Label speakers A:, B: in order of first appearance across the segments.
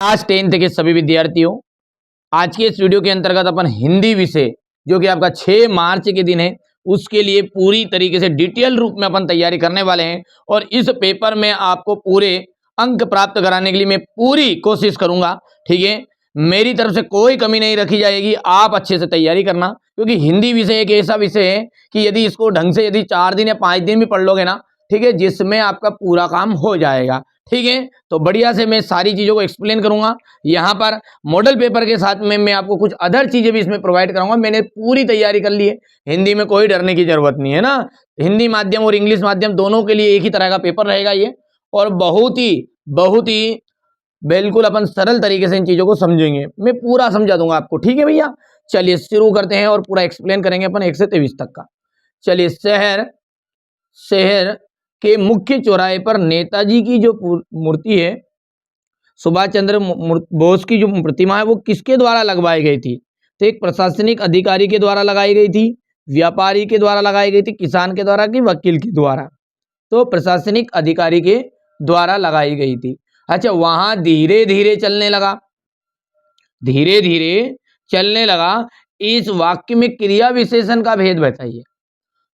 A: Class 10th के सभी विद्यार्थियों, आज के इस वीडियो के अंतर्गत अपन हिंदी विषय जो कि आपका 6 मार्च के दिन है उसके लिए पूरी तरीके से डिटेल रूप में अपन तैयारी करने वाले हैं और इस पेपर में आपको पूरे अंक प्राप्त कराने के लिए मैं पूरी कोशिश करूंगा। ठीक है, मेरी तरफ से कोई कमी नहीं रखी जाएगी। आप अच्छे से तैयारी करना, क्योंकि हिंदी विषय एक ऐसा विषय है कि यदि इसको ढंग से यदि 4 दिन या 5 दिन भी पढ़ लोगे ना, ठीक है, जिसमें आपका पूरा काम हो जाएगा। ठीक है, तो बढ़िया से मैं सारी चीज़ों को एक्सप्लेन करूंगा। यहाँ पर मॉडल पेपर के साथ में मैं आपको कुछ अदर चीज़ें भी इसमें प्रोवाइड कराऊंगा। मैंने पूरी तैयारी कर ली है, हिंदी में कोई डरने की जरूरत नहीं है ना। हिंदी माध्यम और इंग्लिश माध्यम दोनों के लिए एक ही तरह का पेपर रहेगा ये, और बहुत ही बिल्कुल अपन सरल तरीके से इन चीज़ों को समझेंगे। मैं पूरा समझा दूंगा आपको। ठीक है भैया, चलिए शुरू करते हैं और पूरा एक्सप्लेन करेंगे अपन 1 से 23 तक का। चलिए, शहर के मुख्य चौराहे पर नेताजी की जो मूर्ति है, सुभाष चंद्र बोस की जो प्रतिमा है, वो किसके द्वारा लगवाई गई थी? तो एक प्रशासनिक अधिकारी के द्वारा लगाई गई थी, व्यापारी के द्वारा लगाई गई थी, किसान के द्वारा कि वकील के द्वारा? तो प्रशासनिक अधिकारी के द्वारा लगाई गई थी। अच्छा, वहां धीरे धीरे चलने लगा, इस वाक्य में क्रिया विशेषण का भेद बताइए।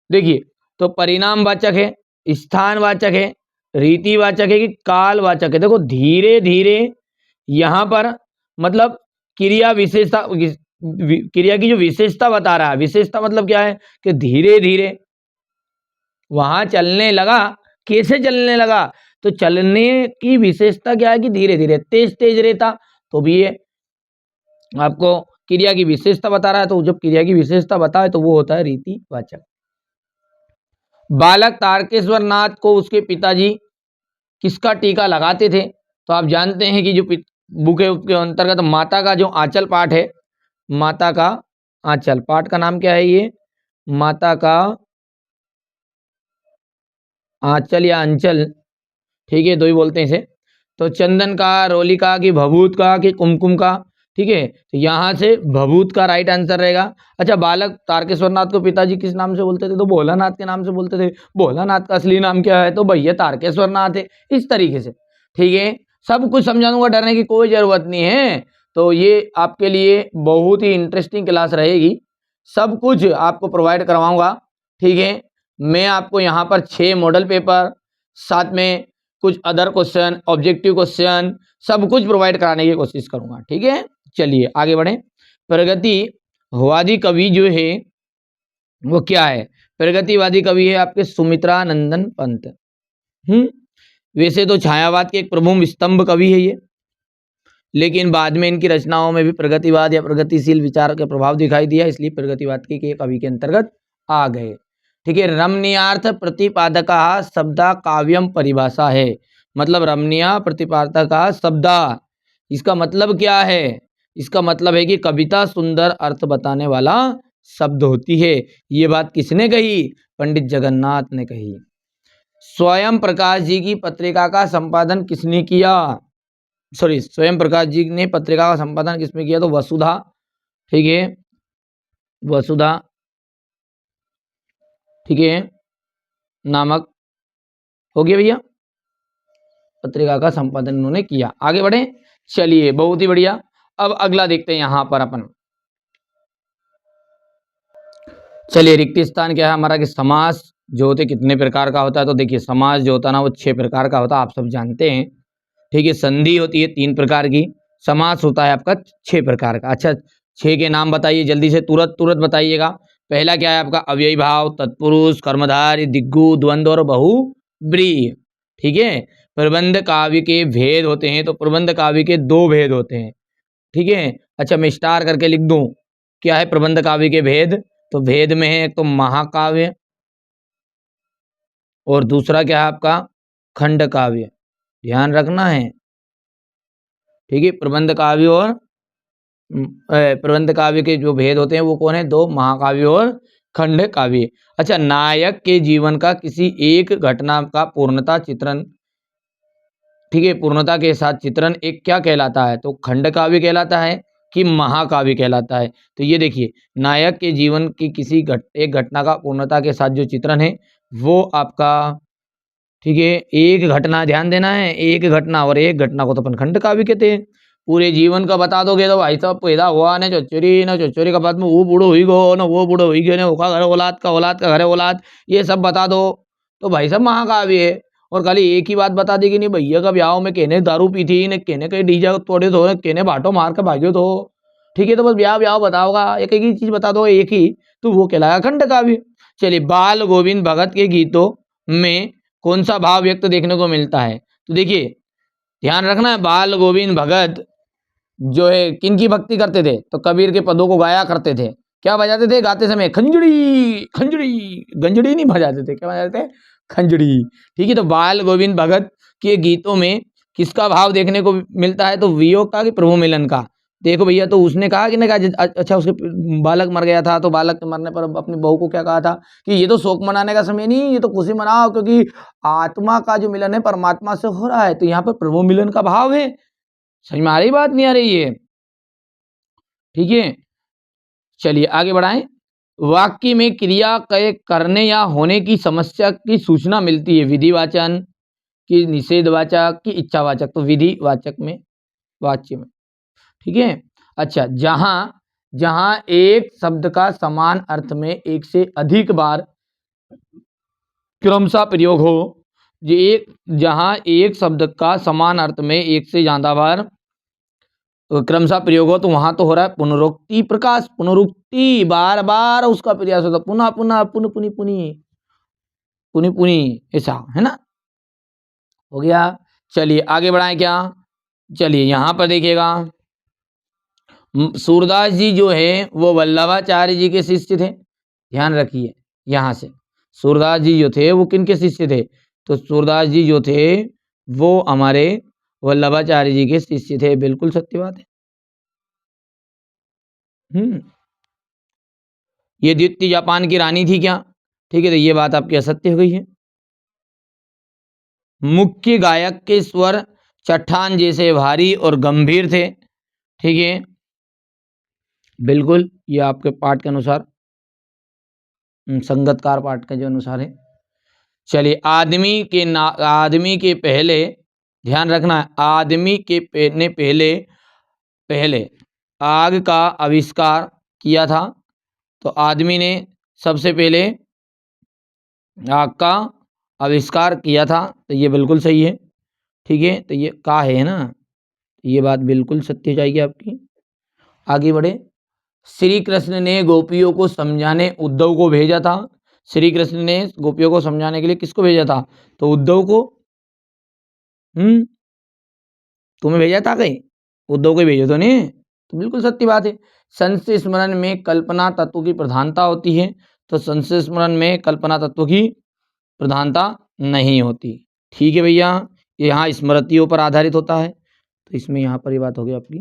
A: देखिए, तो परिणामवाचक है, स्थानवाचक है, रीतिवाचक है कि कालवाचक है? देखो, धीरे धीरे यहां पर मतलब क्रिया विशेषता, क्रिया की जो विशेषता बता रहा है। विशेषता मतलब क्या है कि धीरे धीरे वहां चलने लगा। कैसे चलने लगा? तो चलने की विशेषता क्या है कि धीरे धीरे। तेज तेज रहता तो भी ये आपको क्रिया की विशेषता बता रहा है, तो जब क्रिया की विशेषता बताए तो वो होता है रीतिवाचक। बालक तारकेश्वर नाथ को उसके पिताजी किसका टीका लगाते थे? तो आप जानते हैं कि जो बुक है उसके अंतर्गत माता का जो आंचल पाठ है, माता का आंचल पाठ का नाम क्या है? ये माता का आंचल या अंचल, ठीक है, दो ही बोलते हैं इसे। तो चंदन का, रोली का कि भभूत का कि कुमकुम का? ठीक है, तो यहाँ से भभूत का राइट आंसर रहेगा। अच्छा, बालक तारकेश्वर नाथ को पिताजी किस नाम से बोलते थे? तो भोलानाथ के नाम से बोलते थे। भोलानाथ का असली नाम क्या है? तो भैया तारकेश्वर नाथ है। इस तरीके से, ठीक है, सब कुछ समझा दूंगा, डरने की कोई जरूरत नहीं है। तो ये आपके लिए बहुत ही इंटरेस्टिंग क्लास रहेगी, सब कुछ आपको प्रोवाइड करवाऊंगा। ठीक है, मैं आपको यहाँ पर 6 मॉडल पेपर, साथ में कुछ अदर क्वेश्चन, ऑब्जेक्टिव क्वेश्चन, सब कुछ प्रोवाइड कराने की कोशिश करूंगा। ठीक है, चलिए आगे बढ़ें। प्रगतिवादी कवि जो है वो क्या है? प्रगतिवादी कवि है आपके सुमित्रा नंदन पंत। वैसे तो छायावाद के एक प्रमुख स्तंभ कवि है ये, लेकिन बाद में इनकी रचनाओं में भी प्रगतिवाद या प्रगतिशील विचार का प्रभाव दिखाई दिया, इसलिए प्रगतिवाद के कवि के अंतर्गत आ गए। ठीक है, रमणीयार्थ प्रतिपादका शब्दा काव्यम परिभाषा है। मतलब रमणीय प्रतिपादका शब्दा, इसका मतलब क्या है? इसका मतलब है कि कविता सुंदर अर्थ बताने वाला शब्द होती है। ये बात किसने कही? पंडित जगन्नाथ ने कही। स्वयं प्रकाश जी की पत्रिका का संपादन किसने किया? स्वयं प्रकाश जी ने पत्रिका का संपादन किसमें किया? तो वसुधा, ठीक है, वसुधा, ठीक है, नामक हो गया भैया, पत्रिका का संपादन उन्होंने किया। आगे बढ़े, चलिए, बहुत ही बढ़िया। अब अगला देखते हैं यहां पर अपन। चलिए, रिक्त स्थान क्या है हमारा? कि समास जो होते कितने प्रकार का होता है? तो देखिए, समास जो होता है ना वो 6 प्रकार का होता है, आप सब जानते हैं। ठीक है, संधि होती है 3 प्रकार की, समास होता है आपका 6 प्रकार का। अच्छा, 6 के नाम बताइए जल्दी से, तुरंत बताइएगा। पहला क्या है आपका? अव्ययी भाव, तत्पुरुष, कर्मधारय, दिग्गु, द्वंद्व और बहुब्रीहि। ठीक है, प्रबंध काव्य के भेद होते हैं, तो प्रबंध काव्य के 2 भेद होते हैं। ठीक है, अच्छा, मैं स्टार करके लिख दूं, क्या है प्रबंध काव्य के भेद? तो भेद में है एक तो महाकाव्य, और दूसरा क्या है आपका? खंड काव्य। ध्यान रखना है, ठीक है, प्रबंध काव्य और प्रबंध काव्य के जो भेद होते हैं वो कौन है? 2, महाकाव्य और खंड काव्य। अच्छा, नायक के जीवन का किसी एक घटना का पूर्णता चित्रण, ठीक है, पूर्णता के साथ चित्रण एक क्या कहलाता है? तो खंड काव्य कहलाता है कि महाकाव्य कहलाता है? तो ये देखिए, नायक के जीवन की किसी एक घटना का पूर्णता के साथ जो चित्रण है वो आपका, ठीक है, एक घटना, ध्यान देना है, एक घटना, और एक घटना को तो अपन खंड काव्य कहते हैं। पूरे जीवन का बता दोगे तो भाई साहब पैदा हुआ ना चौचोरी का बाद में वो बूढ़ो हुई गो ना वो बूढ़ो हुई गए ना उसका घर औलाद का घर औलाद, ये सब बता दो तो भाई साहब महाकाव्य है। और खाली एक ही बात बता दी कि नहीं भैया का ब्याह में कहने दारू पी थी ने कहने कहीं डीजे तोड़े तो कहने बाटो मार कर भाग्यो तो ठीक है, तो बस ब्याह ब्याह बताओगा, एक एक ही चीज बता दो एक ही, तो वो कहलाएगा खंड काव्य। चलिए, बाल गोविंद भगत के गीतों में कौन सा भाव व्यक्त देखने को मिलता है? तो देखिए ध्यान रखना है, बाल गोविंद भगत जो है किनकी भक्ति करते थे? तो कबीर के पदों को गाया करते थे। क्या बजाते थे गाते समय? खंजड़ी खंजड़ी, गंजड़ी नहीं बजाते थे, क्या बजाते थे? खंजड़ी। ठीक है, तो बाल गोविंद भगत के गीतों में किसका भाव देखने को मिलता है? तो वियोग का कि प्रभु मिलन का? देखो भैया, तो उसने कहा कि नहीं कहा, अच्छा उसके बालक मर गया था तो बालक के मरने पर अपनी बहू को क्या कहा था कि ये तो शोक मनाने का समय नहीं, ये तो खुशी मनाओ क्योंकि आत्मा का जो मिलन है परमात्मा से हो रहा है। तो यहाँ पर प्रभु मिलन का भाव है। समझ में आ रही बात, नहीं आ रही है? ठीक है, चलिए आगे बढ़ाएं। वाक्य में क्रिया के करने या होने की समस्या की सूचना मिलती है विधिवाचन की, निषेधवाचक की, इच्छावाचक। तो विधिवाचक में, वाच्य में। ठीक है, अच्छा, जहां जहां एक शब्द का समान अर्थ में एक से अधिक बार क्रमशः प्रयोग हो, जहां एक शब्द का समान अर्थ में एक से ज्यादा बार क्रमशः प्रयोग हो, तो वहां तो हो रहा है पुनरुक्ति प्रकाश, पुनरुक्ति, बार बार उसका प्रयास होता, पुनः पुनः पुनः पुनि पुनि पुनि पुनि, ऐसा है ना। हो गया, चलिए आगे बढ़ाएं क्या? चलिए यहां पर देखिएगा, सूरदास जी जो है वो वल्लभाचार्य जी के शिष्य थे। ध्यान रखिए, यहां से सूरदास जी जो थे वो किन के शिष्य थे? तो सूरदास जी जो थे वो हमारे वल्लभाचार्य जी के शिष्य थे। बिल्कुल सत्य बात है। ये द्वितीय जापान की रानी थी क्या? ठीक है, तो ये बात आपकी असत्य हो गई है। मुख्य गायक के स्वर चट्टान जैसे भारी और गंभीर थे। ठीक है, बिल्कुल, ये आपके पाठ के अनुसार, संगतकार पाठ के जो अनुसार है। चलिए, आदमी के पहले, ध्यान रखना है, आदमी के ने पहले पहले आग का आविष्कार किया था। तो आदमी ने सबसे पहले आग का आविष्कार किया था, तो ये बिल्कुल सही है। ठीक है, तो ये का है ना, ये बात बिल्कुल सत्य हो जाएगी आपकी। आगे बढ़े। श्री कृष्ण ने गोपियों को समझाने उद्धव को भेजा था। श्री कृष्ण ने गोपियों को समझाने के लिए किसको भेजा था? तो उद्धव को। तुम्हें भेजा था कहीं? उद्धव को भेजो तो नहीं, तो बिल्कुल सत्य बात है। संशय स्मरण में कल्पना तत्व की प्रधानता होती है, तो संशय स्मरण में कल्पना तत्व की प्रधानता नहीं होती। ठीक है भैया, ये यहाँ स्मृतियों पर आधारित होता है, तो इसमें यहाँ पर ये बात हो गई आपकी।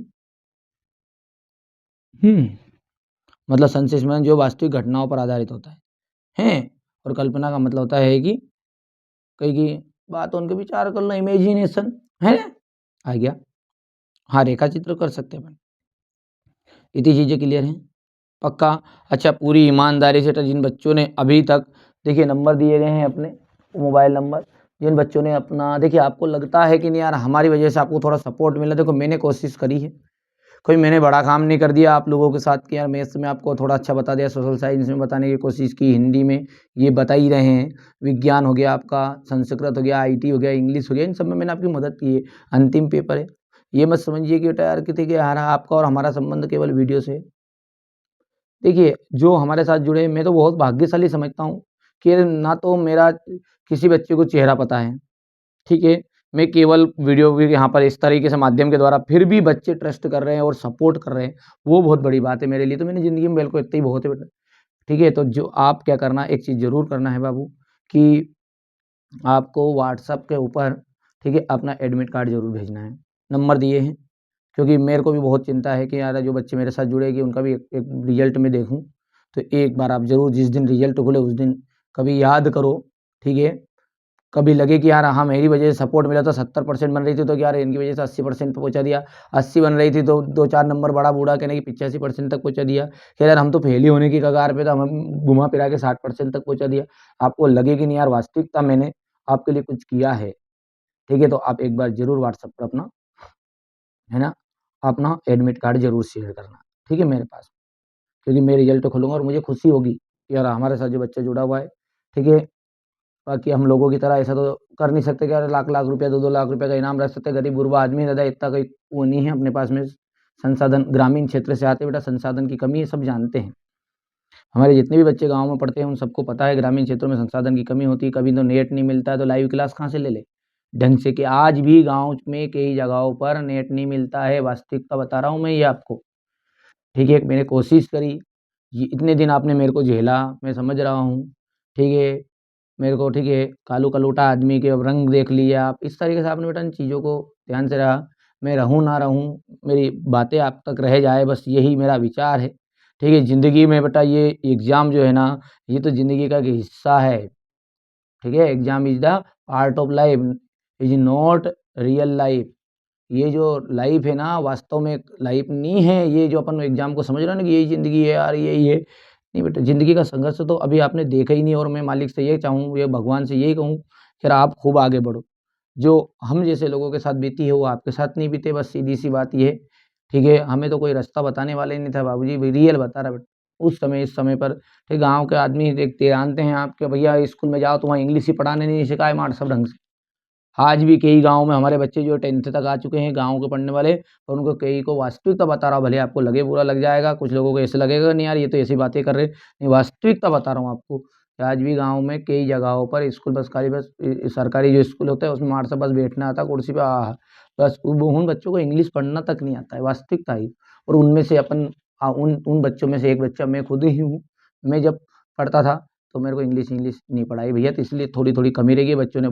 A: मतलब संशय स्मरण जो वास्तविक घटनाओं पर आधारित होता है, और कल्पना का मतलब होता है कि कई की बात उनके विचार कर लो, इमेजिनेशन है ना, आ गया। हाँ, रेखा चित्र कर सकते हैं अपन। इतनी चीज़ें क्लियर हैं, पक्का? अच्छा, पूरी ईमानदारी से जिन बच्चों ने अभी तक, देखिए नंबर दिए गए हैं अपने, मोबाइल नंबर, जिन बच्चों ने अपना, देखिए आपको लगता है कि नहीं यार हमारी वजह से आपको थोड़ा सपोर्ट मिला, देखो मैंने कोशिश करी है, कोई मैंने बड़ा काम नहीं कर दिया आप लोगों के साथ कि यार मैथ्स में आपको थोड़ा अच्छा बता दिया, सोशल साइंस में बताने की कोशिश की, हिंदी में ये बता ही रहे हैं, विज्ञान हो गया आपका, संस्कृत हो गया, आईटी हो गया, इंग्लिश हो गया, इन सब में मैंने आपकी मदद की है। अंतिम पेपर है, ये मत समझिए कि बेटा यार कि यार आपका और हमारा संबंध केवल वीडियो से। देखिए जो हमारे साथ जुड़े, मैं तो बहुत भाग्यशाली समझता हूँ कि ना तो मेरा किसी बच्चे को चेहरा पता है, ठीक है, मैं केवल वीडियो के यहाँ पर इस तरीके से माध्यम के द्वारा फिर भी बच्चे ट्रस्ट कर रहे हैं और सपोर्ट कर रहे हैं, वो बहुत बड़ी बात है मेरे लिए। तो मैंने ज़िंदगी में बिल्कुल इतना ही बहुत है बेटा। ठीक है, तो जो आप क्या करना, एक चीज़ ज़रूर करना है बाबू कि आपको व्हाट्सएप के ऊपर, ठीक है, अपना एडमिट कार्ड ज़रूर भेजना है, नंबर दिए हैं, क्योंकि मेरे को भी बहुत चिंता है कि यार जो बच्चे मेरे साथ जुड़े कि उनका भी एक रिजल्ट में देखूँ। तो एक बार आप ज़रूर जिस दिन रिजल्ट खुले उस दिन कभी याद करो, ठीक है, कभी लगे कि यार हाँ मेरी वजह से सपोर्ट मिला तो 70% बन रही थी, तो यार इनकी वजह से 80% पे पहुँचा दिया, 80 बन रही थी तो 2-4 नंबर बड़ा बूढ़ा कहने की 85% तक पहुँचा दिया, कि यार हम तो फेल ही होने की कगार पे था, हम घुमा फिरा के 60% तक पहुँचा दिया। आपको लगे कि नहीं यार वास्तविकता मैंने आपके लिए कुछ किया है, ठीक है, तो आप एक बार ज़रूर व्हाट्सएप पर अपना, है ना, अपना एडमिट कार्ड जरूर शेयर करना, ठीक है, मेरे पास, क्योंकि मैं रिजल्ट खोलूँगा और मुझे खुशी होगी कि यार हमारे साथ जो बच्चा जुड़ा हुआ है, ठीक है। बाकी हम लोगों की तरह ऐसा तो कर नहीं सकते कि यार लाख-लाख रुपया, 2-2 लाख रुपए का इनाम रख सकते, गरीब गुरबा आदमी ज़्यादा इतना कोई वो नहीं है अपने पास में संसाधन, ग्रामीण क्षेत्र से आते बेटा संसाधन की कमी है, सब जानते हैं। हमारे जितने भी बच्चे गाँव में पढ़ते हैं उन सबको पता है ग्रामीण क्षेत्रों में संसाधन की कमी होती है, कभी तो नेट नहीं मिलता है तो लाइव क्लास कहाँ से ले ले? ढंग से कि आज भी गाँव में कई जगहों पर नेट नहीं मिलता है, वास्तविकता बता रहा हूँ मैं ये आपको, ठीक है? मैंने कोशिश करी, ये इतने दिन आपने मेरे को झेला, मैं समझ रहा हूँ, ठीक है? मेरे को ठीक है, कालू कलूटा आदमी के अब रंग देख लिया आप, इस तरीके से आपने बेटा इन चीज़ों को ध्यान से रहा, मैं रहूँ ना रहूँ, मेरी बातें आप तक रह जाए बस यही मेरा विचार है, ठीक है? ज़िंदगी में बेटा ये एग्ज़ाम जो है ना, ये तो ज़िंदगी का एक हिस्सा है, ठीक है? Exam is the part of life, is not real life. ये जो लाइफ़ है ना वास्तव में लाइफ़ नहीं है, ये जो अपन एग्ज़ाम को समझ रहे हैं ना कि यही ज़िंदगी है यार, यही है। नहीं बेटा, ज़िंदगी का संघर्ष तो अभी आपने देखा ही नहीं और मैं मालिक से ये चाहूँ, ये भगवान से यही कहूँ कि यार आप खूब आगे बढ़ो। जो हम जैसे लोगों के साथ बीती है वो आपके साथ नहीं बीते, बस सीधी-सी बात ये है, ठीक है? हमें तो कोई रास्ता बताने वाला ही नहीं था बाबूजी, रियल बता रहा बेटा। उस समय इस समय पर ठीक गाँव के आदमी देखते जानते हैं आप कि भैया स्कूल में जाओ तो वहाँ इंग्लिश ही पढ़ाने नहीं सिखाए मार सब ढंग से। आज भी कई गाँव में हमारे बच्चे जो 10th तक आ चुके हैं गाँव के पढ़ने वाले और उनको कई को वास्तविकता बता रहा हूँ, भले आपको लगे बुरा लग जाएगा, कुछ लोगों को ऐसे लगेगा नहीं यार ये तो ऐसी बातें कर रहे हैं, नहीं वास्तविकता बता रहा हूँ आपको। कि आज भी गाँव में कई जगहों पर स्कूल बस खाली बस सरकारी जो स्कूल होता है उसमें 8 से बस बैठना आता है कुर्सी पे बस वो उन बच्चों को इंग्लिश पढ़ना तक नहीं आता है, वास्तविकता ही। और उनमें से अपन उन बच्चों में से एक बच्चा मैं खुद ही हूँ। मैं जब पढ़ता था तो मेरे को इंग्लिश इंग्लिश नहीं पढ़ाई भैया, तो इसलिए थोड़ी-थोड़ी कमी रह गई। बच्चों ने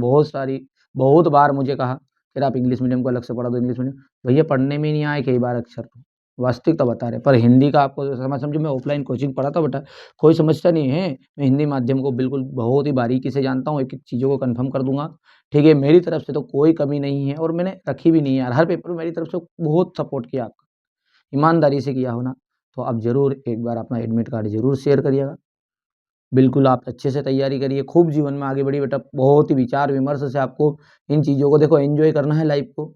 A: बहुत बार मुझे कहा, "फिर आप इंग्लिश मीडियम को अलग से पढ़ा दो, इंग्लिश मीडियम।" भैया पढ़ने में ही नहीं आए कई बार अक्षर तो, वास्तविकता बता रहे। पर हिंदी का आपको समझो मैं ऑफ़लाइन कोचिंग पढ़ाता बेटा, कोई समस्या नहीं है। मैं हिंदी माध्यम को बिल्कुल बहुत ही बारीकी से जानता हूँ, एक-एक चीज़ों को कन्फर्म कर दूँगा, ठीक है? मेरी तरफ से तो कोई कमी नहीं है और मैंने रखी भी नहीं है यार, हर पेपर में मेरी तरफ से बहुत सपोर्ट किया आपका, ईमानदारी से किया हो ना, तो आप ज़रूर एक बार अपना एडमिट कार्ड ज़रूर शेयर करिएगा। बिल्कुल, आप अच्छे से तैयारी करिए, खूब जीवन में आगे बढ़िए बेटा, बहुत ही विचार-विमर्श से आपको इन चीज़ों को देखो एन्जॉय करना है लाइफ़ को,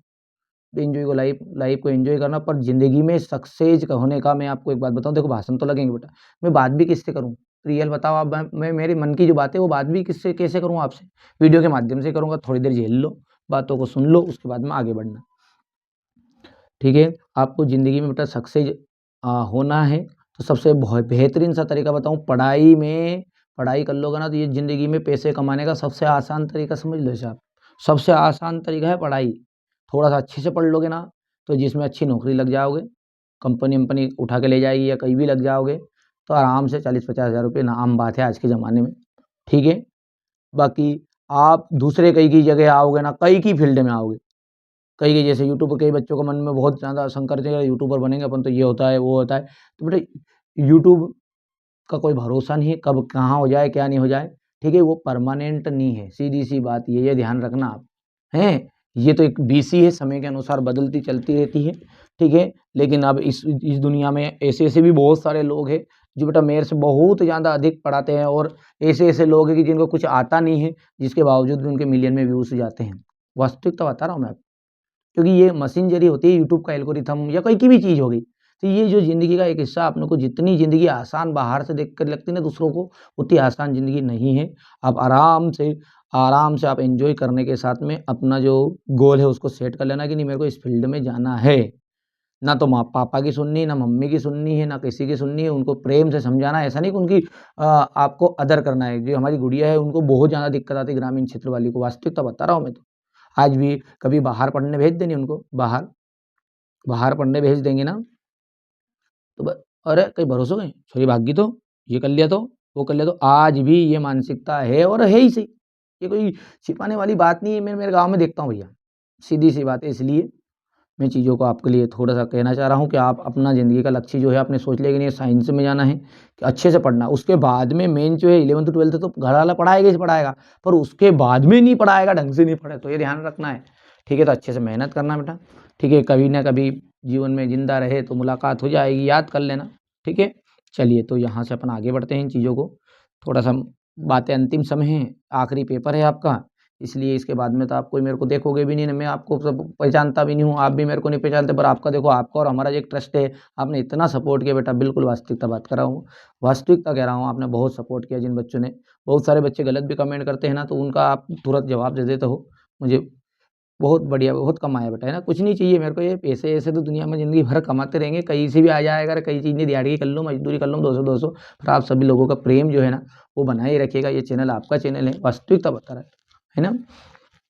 A: एन्जॉय को लाइफ़ लाइफ़ को एन्जॉय करना पर ज़िंदगी में सक्सेस का होने का मैं आपको एक बात बताऊँ, देखो भाषण तो लगेंगे बेटा, मैं बात भी किससे करूँ? रियल बताओ आप मैं मेरे मन की जो बात है वो बात भी किससे कैसे करूँ आपसे? वीडियो के माध्यम से करूँगा, थोड़ी देर झेल लो, बातों को सुन लो, उसके बाद में आगे बढ़ना। ठीक है? आपको ज़िंदगी में बेटा सक्सेस होना है, तो सबसे बेहतरीन सा तरीका बताऊँ पढ़ाई कर लोगे ना तो ये ज़िंदगी में पैसे कमाने का सबसे आसान तरीका समझ लो इसे आप। सबसे आसान तरीका है पढ़ाई। थोड़ा-सा अच्छे से पढ़ लोगे ना, तो जिसमें अच्छी नौकरी लग जाओगे, कंपनी-वंपनी उठा के ले जाएगी या कहीं भी लग जाओगे, तो आराम से 40-50 हज़ार रुपए ना आम बात है आज के ज़माने में। ठीक है? बाकी आप दूसरे कहीं की जगह आओगे ना, कहीं की फ़ील्ड में आओगे। कई जैसे यूट्यूब पे कई बच्चों के मन में बहुत ज़्यादा संकर थे यूट्यूबर बनेंगे अपन तो ये होता है, वो होता है। तो बेटा यूट्यूब का कोई भरोसा नहीं है, कब कहाँ हो जाए, क्या नहीं हो जाए, ठीक है? वो परमानेंट नहीं है, सीधी-सी बात ये ध्यान रखना आप, हैं? ये तो एक बीसी है, समय के अनुसार बदलती चलती रहती है, ठीक है? लेकिन अब इस दुनिया में ऐसे-ऐसे भी बहुत सारे लोग हैं, जो बेटा मेरे से बहुत ज़्यादा अधिक पढ़ाते हैं और ऐसे-ऐसे लोग हैं कि जिनको कुछ आता नहीं है, जिसके बावजूद भी उनके मिलियन में व्यूज़ जाते हैं। वास्तविकता बता रहा हूँ मैं आपको। क्योंकि ये मशीन जरी होती है यूट्यूब का एल्गोरिथम या कोई की भी चीज़ हो गई। तो ये जो ज़िंदगी का एक हिस्सा अपने को जितनी ज़िंदगी आसान बाहर से देख कर लगती है ना दूसरों को, उतनी आसान ज़िंदगी नहीं है। आप आराम से आप एन्जॉय करने के साथ में अपना जो गोल है उसको सेट कर लेना कि नहीं मेरे को इस फ़ील्ड में जाना है। ना तो माँ पापा की सुननी है, ना मम्मी की सुननी है, ना किसी की सुननी है, उनको प्रेम से समझाना है। ऐसा नहीं कि उनकी आपको अदर करना है। जो हमारी गुड़िया है उनको बहुत ज़्यादा दिक्कत आती है ग्रामीण क्षेत्र वाली को, वास्तविकता बता रहा हूँ मैं तो। आज भी कभी बाहर पढ़ने भेज देनी उनको, बाहर बाहर पढ़ने भेज देंगे ना, तो ब अरे! कहीं भरोसा नहीं, छोरी भाग गई तो, ये कर लिया तो, वो कर लिया तो, आज भी ये मानसिकता है और है ही सही। ये कोई छिपाने वाली बात नहीं है, मैं मेरे गाँव में देखता हूँ भैया, सीधी-सी बात है इसलिए मैं चीज़ों को आपके लिए थोड़ा-सा कहना चाह रहा हूँ कि आप अपना ज़िंदगी का लक्ष्य जो है आपने सोच लिया कि नहीं साइंस में जाना है, कि अच्छे से पढ़ना है। उसके बाद में मेन जो है 11th-12th तो घर वाला पढ़ाएगा ही पढ़ाएगा, पर उसके बाद में नहीं पढ़ाएगा, ढंग से नहीं पढ़े, तो ये ध्यान रखना है। ठीक है? तो अच्छे से मेहनत करना बेटा, ठीक है? कभी न कभी जीवन में ज़िंदा रहे तो मुलाकात हो जाएगी, याद कर लेना, ठीक है? चलिए तो यहाँ से अपन आगे बढ़ते हैं इन चीज़ों को, थोड़ा-सा बातें अंतिम समय है, आखिरी पेपर है आपका, इसलिए इसके बाद में तो आप कोई मेरे को देखोगे भी नहीं, मैं आपको पहचानता भी नहीं हूँ, आप भी मेरे को नहीं पहचानते, पर आपका देखो, आपका और हमारा जो एक ट्रस्ट है, आपने इतना सपोर्ट किया बेटा, बिल्कुल वास्तविकता बात कर रहा हूँ, वास्तविकता कह रहा हूँ, आपने बहुत सपोर्ट किया। जिन बच्चों ने, बहुत सारे बच्चे गलत भी कमेंट करते हैं ना, तो उनका आप तुरंत जवाब दे देते हो, मुझे बहुत बढ़िया, बहुत कमाया बेटा, है ना। कुछ नहीं चाहिए मेरे को, ये पैसे ऐसे तो दुनिया में ज़िंदगी भर कमाते रहेंगे, कहीं से भी आ जाएगा, अगर कई चीज़ें दिहाड़ी कर लो, मजदूरी कर लो, 200 पर आप सभी लोगों का प्रेम जो है ना, वो बनाए ही रखिएगा। ये चैनल आपका चैनल है, वास्तविकता बता रहा है ना।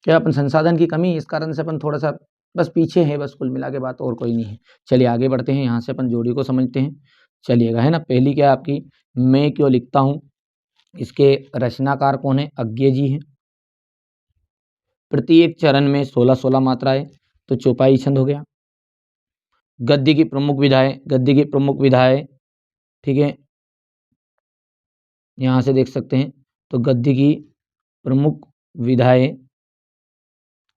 A: क्या अपन संसाधन की कमी, इस कारण से अपन थोड़ा सा बस पीछे है, बस कुल मिला के बात और कोई नहीं है। चलिए आगे बढ़ते हैं, यहाँ से अपन जोड़ी को समझते हैं, चलिएगा, है ना। पहली क्या है आपकी, मैं क्यों लिखता हूँ, इसके रचनाकार कौन है, अज्ञे जी हैं। प्रत्येक चरण में 16-16 मात्राएं, तो चौपाई छंद हो गया। गद्य की प्रमुख विधाएं, गद्य की प्रमुख विधाएं, ठीक है, यहाँ से देख सकते हैं, तो गद्य की प्रमुख विधाएं,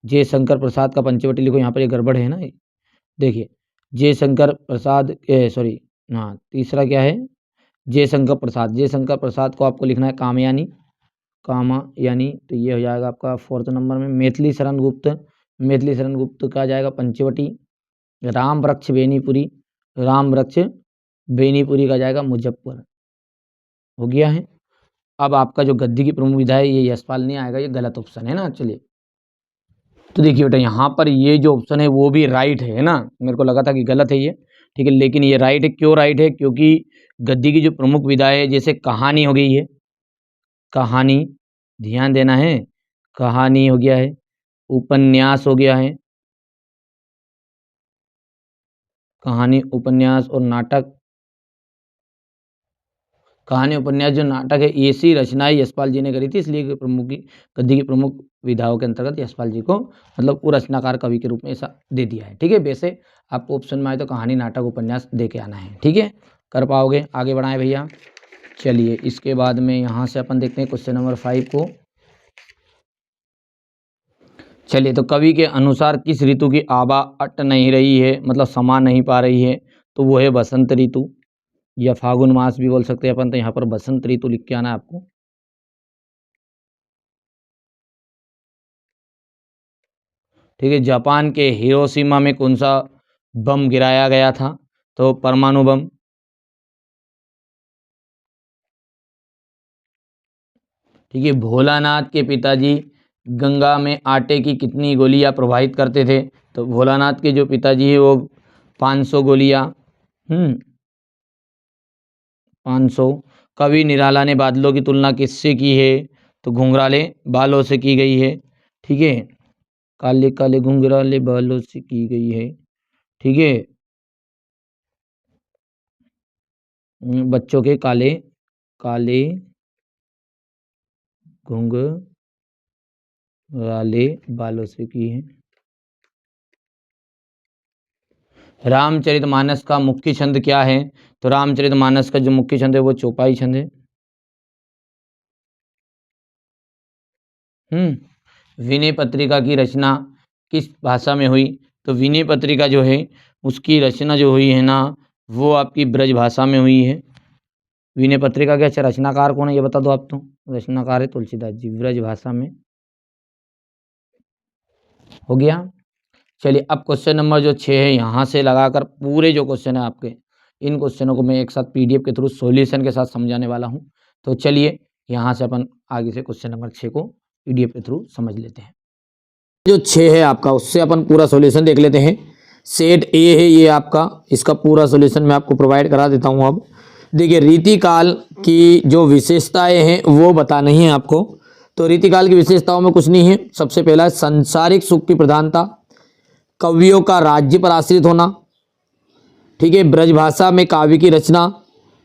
A: जयशंकर प्रसाद का पंचवटी लिखो, यहाँ पर ये गड़बड़ है ना, देखिए जयशंकर प्रसाद, सॉरी, हाँ तीसरा क्या है, जयशंकर प्रसाद, जयशंकर प्रसाद को आपको लिखना है कामयानी, कामयानी, तो ये हो जाएगा आपका 4th नंबर में। मैथिली शरण गुप्त, मैथिली शरण गुप्त का जाएगा पंचवटी। राम वृक्ष बेनीपुरी, राम वृक्ष बेनीपुरी का जाएगा मुजफ्फर, हो गया है। अब आपका जो गद्य की प्रमुख विधा है, ये यशपाल नहीं आएगा, ये गलत ऑप्शन है ना। चलिए तो देखिए बेटा, यहाँ पर ये जो ऑप्शन है वो भी राइट है ना, मेरे को लगा था कि गलत है ये, ठीक है, लेकिन ये राइट है। क्यों राइट है, क्योंकि गद्य की जो प्रमुख विधा है, जैसे कहानी हो गई है, कहानी, ध्यान देना है, कहानी हो गया है, उपन्यास हो गया है, कहानी उपन्यास और नाटक, कहानी उपन्यास जो नाटक है, ऐसी रचनाएं यशपाल जी ने करी थी, इसलिए गद्य की प्रमुख विधाओं के अंतर्गत यशपाल जी को मतलब वो रचनाकार कवि के रूप में ऐसा दे दिया है, ठीक है। वैसे आपको ऑप्शन में आए तो कहानी, नाटक, उपन्यास दे के आना है, ठीक है, कर पाओगे। आगे बढ़ाएं भैया, चलिए इसके बाद में यहाँ से अपन देखते हैं क्वेश्चन नंबर 5 को। चलिए, तो कवि के अनुसार किस ऋतु की आभा अट नहीं रही है, मतलब समा नहीं पा रही है, तो वो है बसंत ऋतु, या फागुन मास भी बोल सकते हैं अपन, तो यहाँ पर बसंत ऋतु लिख के आना है आपको। ठीक है, जापान के हिरोशिमा में कौन सा बम गिराया गया था, तो परमाणु बम। ठीक है, भोलानाथ के पिताजी गंगा में आटे की कितनी गोलियां प्रवाहित करते थे, तो भोलानाथ के जो पिताजी है वो 500 गोलियां, 500। कवि निराला ने बादलों की तुलना किससे की है, तो घुंघराले बालों से की गई है, ठीक है, काले काले घुंघराले बालों से की गई है, ठीक है, बच्चों के काले काले घुंघराले बालों से की है। रामचरितमानस का मुख्य छंद क्या है, तो रामचरितमानस का जो मुख्य छंद है वो चौपाई छंद है। विनय पत्रिका की रचना किस भाषा में हुई, तो विनय पत्रिका जो है उसकी रचना जो हुई है ना, वो आपकी ब्रज भाषा में हुई है। विनय पत्रिका के अच्छा रचनाकार कौन है, ये बता दो आप, तो रचनाकार है तुलसीदास जी, ब्रज भाषा में, हो गया। चलिए अब क्वेश्चन नंबर जो 6 है, यहाँ से लगाकर पूरे जो क्वेश्चन है आपके, इन क्वेश्चनों को मैं एक साथ पीडीएफ के थ्रू सॉल्यूशन के साथ समझाने वाला हूँ। तो चलिए यहाँ से अपन आगे से क्वेश्चन नंबर 6 को पीडीएफ के थ्रू समझ लेते हैं। जो 6 है आपका, उससे अपन पूरा सॉल्यूशन देख लेते हैं। सेट ए है ये आपका, इसका पूरा सॉल्यूशन मैं आपको प्रोवाइड करा देता हूँ। अब देखिए, रीतिकाल की जो विशेषताएं हैं वो बतानी है आपको। तो रीतिकाल की विशेषताओं में कुछ नहीं है। सबसे पहला है सांसारिक सुख की प्रधानता, कवियों का राज्य पर आश्रित होना, ठीक है, ब्रजभाषा में काव्य की रचना,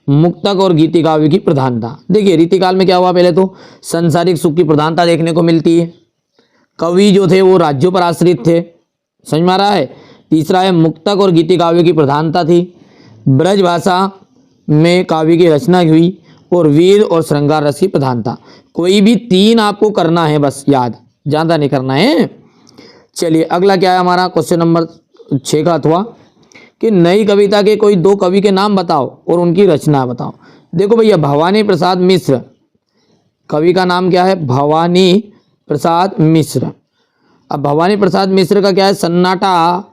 A: मुक्तक और गीति काव्य की प्रधानता। देखिए रीतिकाल में क्या हुआ, पहले तो सांसारिक सुख की प्रधानता देखने को मिलती है, कवि जो थे वो राज्यों पर आश्रित थे, समझ में आ रहा है। तीसरा है मुक्तक और गीति काव्य की प्रधानता थी, ब्रजभाषा में काव्य की रचना हुई, और वीर और श्रृंगार रस की प्रधानता। कोई भी 3 आपको करना है, बस याद, ज़्यादा नहीं करना है। चलिए अगला क्या है हमारा, क्वेश्चन नंबर 6 का अथवा कि नई कविता के कोई 2 कवि के नाम बताओ और उनकी रचना बताओ। देखो भैया, भवानी प्रसाद मिश्र, कवि का नाम क्या है, भवानी प्रसाद मिश्र। अब भवानी प्रसाद मिश्र का क्या है, सन्नाटा,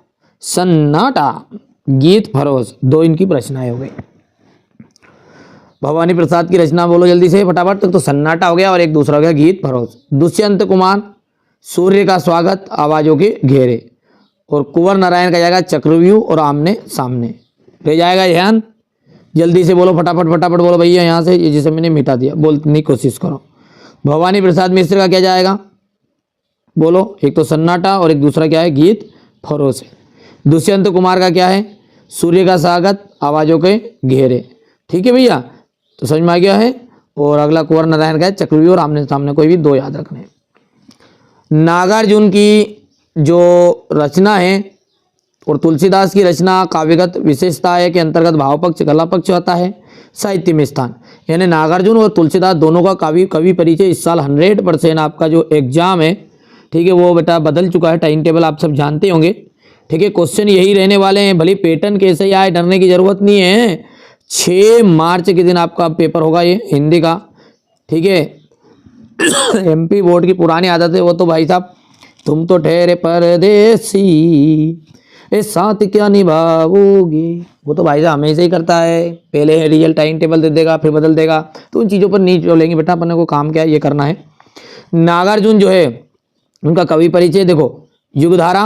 A: सन्नाटा, गीत फरोश, दो इनकी रचनाएं हो गई। भवानी प्रसाद की रचना बोलो जल्दी से फटाफट। तो सन्नाटा हो गया और एक दूसरा हो गया गीत फरोश। दुष्यंत कुमार, सूर्य का स्वागत, आवाजों के घेरे। और कुंवर नारायण का जाएगा चक्रव्यूह और आमने सामने। रह जाएगा ध्यान, जल्दी से बोलो फटाफट फटाफट बोलो भैया यहाँ से, ये जिसे मैंने मिटा दिया बोलने की कोशिश करो। भवानी प्रसाद मिश्र का क्या जाएगा बोलो, एक तो सन्नाटा और एक दूसरा क्या है गीत फरोश है। दुष्यंत कुमार का क्या है, सूर्य का स्वागत, आवाजों के घेरे। ठीक है भैया, तो समझ में आ गया है। और अगला कुंवर नारायण का है चक्रव्यूह और आमने सामने, कोई भी दो याद रखने। नागार्जुन की जो रचना है और तुलसीदास की रचना काव्यगत विशेषता है के अंतर्गत भाव पक्ष कला पक्ष आता है, साहित्य में स्थान। यानी नागार्जुन और तुलसीदास दोनों का कवि परिचय इस साल 100% आपका जो एग्जाम है, ठीक है, वो बेटा बदल चुका है, टाइम टेबल आप सब जानते होंगे। ठीक है, क्वेश्चन यही रहने वाले हैं, भले पैटर्न कैसे ही आए डरने की जरूरत नहीं है। 6 मार्च के दिन आपका पेपर होगा ये हिंदी का। ठीक है, एमपी बोर्ड की पुरानी आदत है वो तो भाई साहब, तुम तो ठहरे परदेसी ए साथ क्या निभाओगे, वो तो भाई साहब हमेशा ही करता है। पहले रियल टाइम टेबल दे देगा फिर बदल देगा, तो उन चीज़ों पर नहीं चलेंगे बेटा, अपने को काम क्या है ये करना है। नागार्जुन जो है उनका कवि परिचय देखो, युगधारा,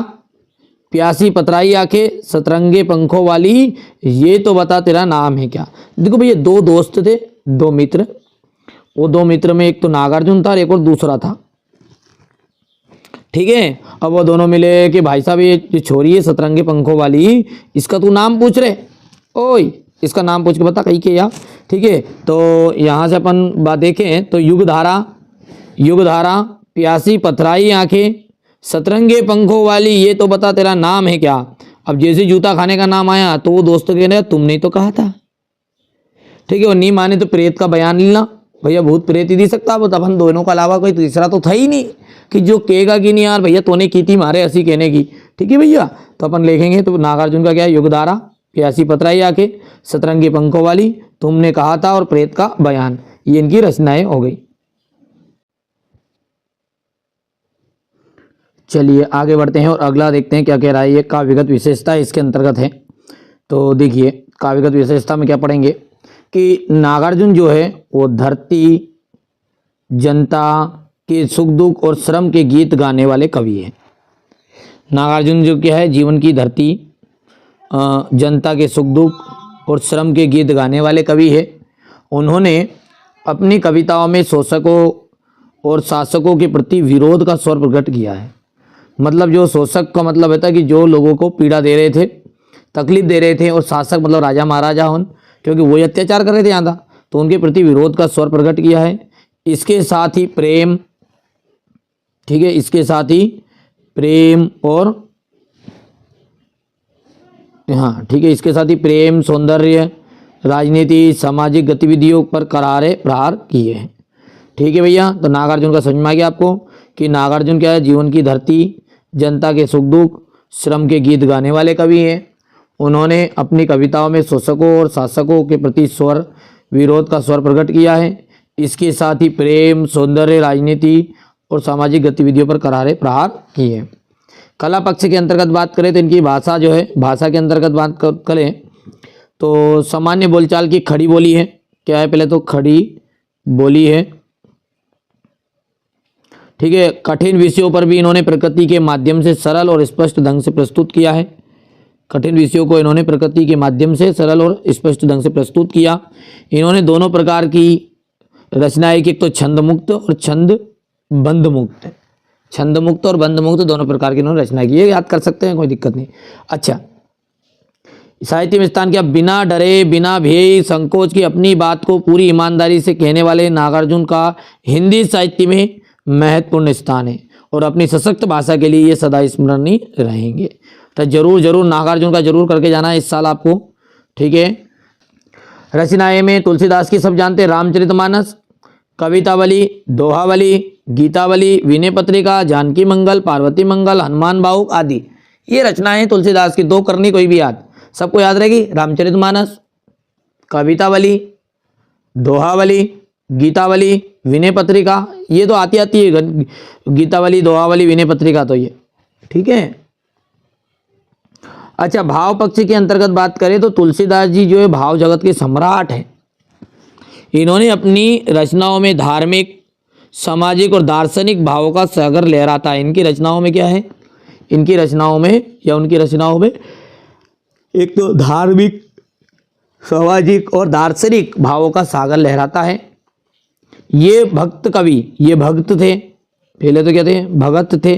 A: प्यासी पतराई आंखें, सतरंगे पंखों वाली, ये तो बता तेरा नाम है क्या। देखो भैया दो दोस्त थे, दो मित्र, वो दो मित्र में एक तो नागार्जुन था और एक और दूसरा था। ठीक है, अब वो दोनों मिले कि भाई साहब ये जो छोरी है सतरंगे पंखों वाली, इसका तू नाम पूछ रहे, ओए इसका नाम पूछ के बता कहीं के यार। ठीक है, तो यहाँ से अपन बात देखें तो युगधारा, युगधारा, प्यासी पथराई आंखें, सतरंगे पंखों वाली, ये तो बता तेरा नाम है क्या। अब जैसे जूता खाने का नाम आया तो वो दोस्त कहने तुमने तो कहा था। ठीक है, और नहीं माने तो प्रेत का बयान लेना, भैया भूत प्रेत ही दे सकता, वो अपन दोनों के अलावा कोई तीसरा तो था ही नहीं कि जो कहेगा कि नहीं यार भैया तूने की थी मारे ऐसी कहने की। ठीक है भैया, तो अपन लिखेंगे तो नागार्जुन का क्या है, युगधारा, प्यासी पतराई आके, सतरंगी पंखों वाली, तुमने कहा था और प्रेत का बयान, ये इनकी रचनाएं हो गई। चलिए आगे बढ़ते हैं और अगला देखते हैं क्या कह रहा है। ये काव्यगत विशेषता इसके अंतर्गत है। तो देखिए काव्यगत विशेषता में क्या पढ़ेंगे कि नागार्जुन जो है वो धरती, जनता के सुख दुख और श्रम के गीत गाने वाले कवि हैं। नागार्जुन जो क्या है, जीवन की धरती, जनता के सुख दुख और श्रम के गीत गाने वाले कवि है। उन्होंने अपनी कविताओं में शोषकों और शासकों के प्रति विरोध का स्वर प्रकट किया है। मतलब जो शोषक का मतलब होता है कि जो लोगों को पीड़ा दे रहे थे, तकलीफ दे रहे थे, और शासक मतलब राजा महाराजा हों, क्योंकि वही अत्याचार कर रहे थे ज़्यादा, तो उनके प्रति विरोध का स्वर प्रकट किया है। इसके साथ ही प्रेम, ठीक है, इसके साथ ही प्रेम और हाँ ठीक है, इसके साथ ही प्रेम, सौंदर्य, राजनीति, सामाजिक गतिविधियों पर करारे प्रहार किए हैं। ठीक है भैया, तो नागार्जुन का समझ में आ गया आपको कि नागार्जुन क्या है, जीवन की धरती, जनता के सुख दुख, श्रम के गीत गाने वाले कवि हैं। उन्होंने अपनी कविताओं में शोषकों और शासकों के प्रति स्वर विरोध का स्वर प्रकट किया है। इसके साथ ही प्रेम, सौंदर्य, राजनीति और सामाजिक गतिविधियों पर करारे प्रहार किए हैं। कला पक्ष के अंतर्गत बात करें तो इनकी भाषा जो है, भाषा के अंतर्गत बात करें तो सामान्य बोलचाल की खड़ी बोली है। क्या है, पहले तो खड़ी बोली है। ठीक है, कठिन विषयों पर भी इन्होंने प्रकृति के माध्यम से सरल और स्पष्ट ढंग से प्रस्तुत किया है। कठिन विषयों को इन्होंने प्रकृति के माध्यम से सरल और स्पष्ट ढंग से प्रस्तुत किया। इन्होंने दोनों प्रकार की रचनाएं, एक तो छंद मुक्त और छंद बंध मुक्त, छंद मुक्त और बंध मुक्त दोनों प्रकार की इन्होंने रचना की है, याद कर सकते हैं, कोई दिक्कत नहीं। अच्छा, साहित्य में स्थान क्या, बिना डरे, बिना भय संकोच की अपनी बात को पूरी ईमानदारी से कहने वाले नागार्जुन का हिंदी साहित्य में महत्वपूर्ण स्थान है और अपनी सशक्त भाषा के लिए ये सदा स्मरणीय रहेंगे। तो जरूर जरूर नागार्जुन का जरूर करके जाना है इस साल आपको। ठीक है, रचनाएं में तुलसीदास की सब जानते हैं, रामचरितमानस, कवितावली, दोहावली, गीतावली, विनय पत्रिका, जानकी मंगल, पार्वती मंगल, हनुमान बाहुक आदि, ये रचनाएं तुलसीदास की। दो करनी कोई भी याद, सबको याद रहेगी, रामचरितमानस, कवितावली, दोहावली, गीतावली, विनय पत्रिका, ये तो आती है गीतावली, दोहावली, विनय पत्रिका तो ये, ठीक है। अच्छा, भाव पक्ष के अंतर्गत बात करें तो तुलसीदास जी जो है भाव जगत के सम्राट हैं। इन्होंने अपनी रचनाओं में धार्मिक, सामाजिक और दार्शनिक भावों का सागर लहराता है। इनकी रचनाओं में क्या है, इनकी रचनाओं में या उनकी रचनाओं में एक तो धार्मिक, सामाजिक और दार्शनिक भावों का सागर लहराता है। ये भक्त कवि, ये भक्त थे, पहले तो क्या थे, भगत थे,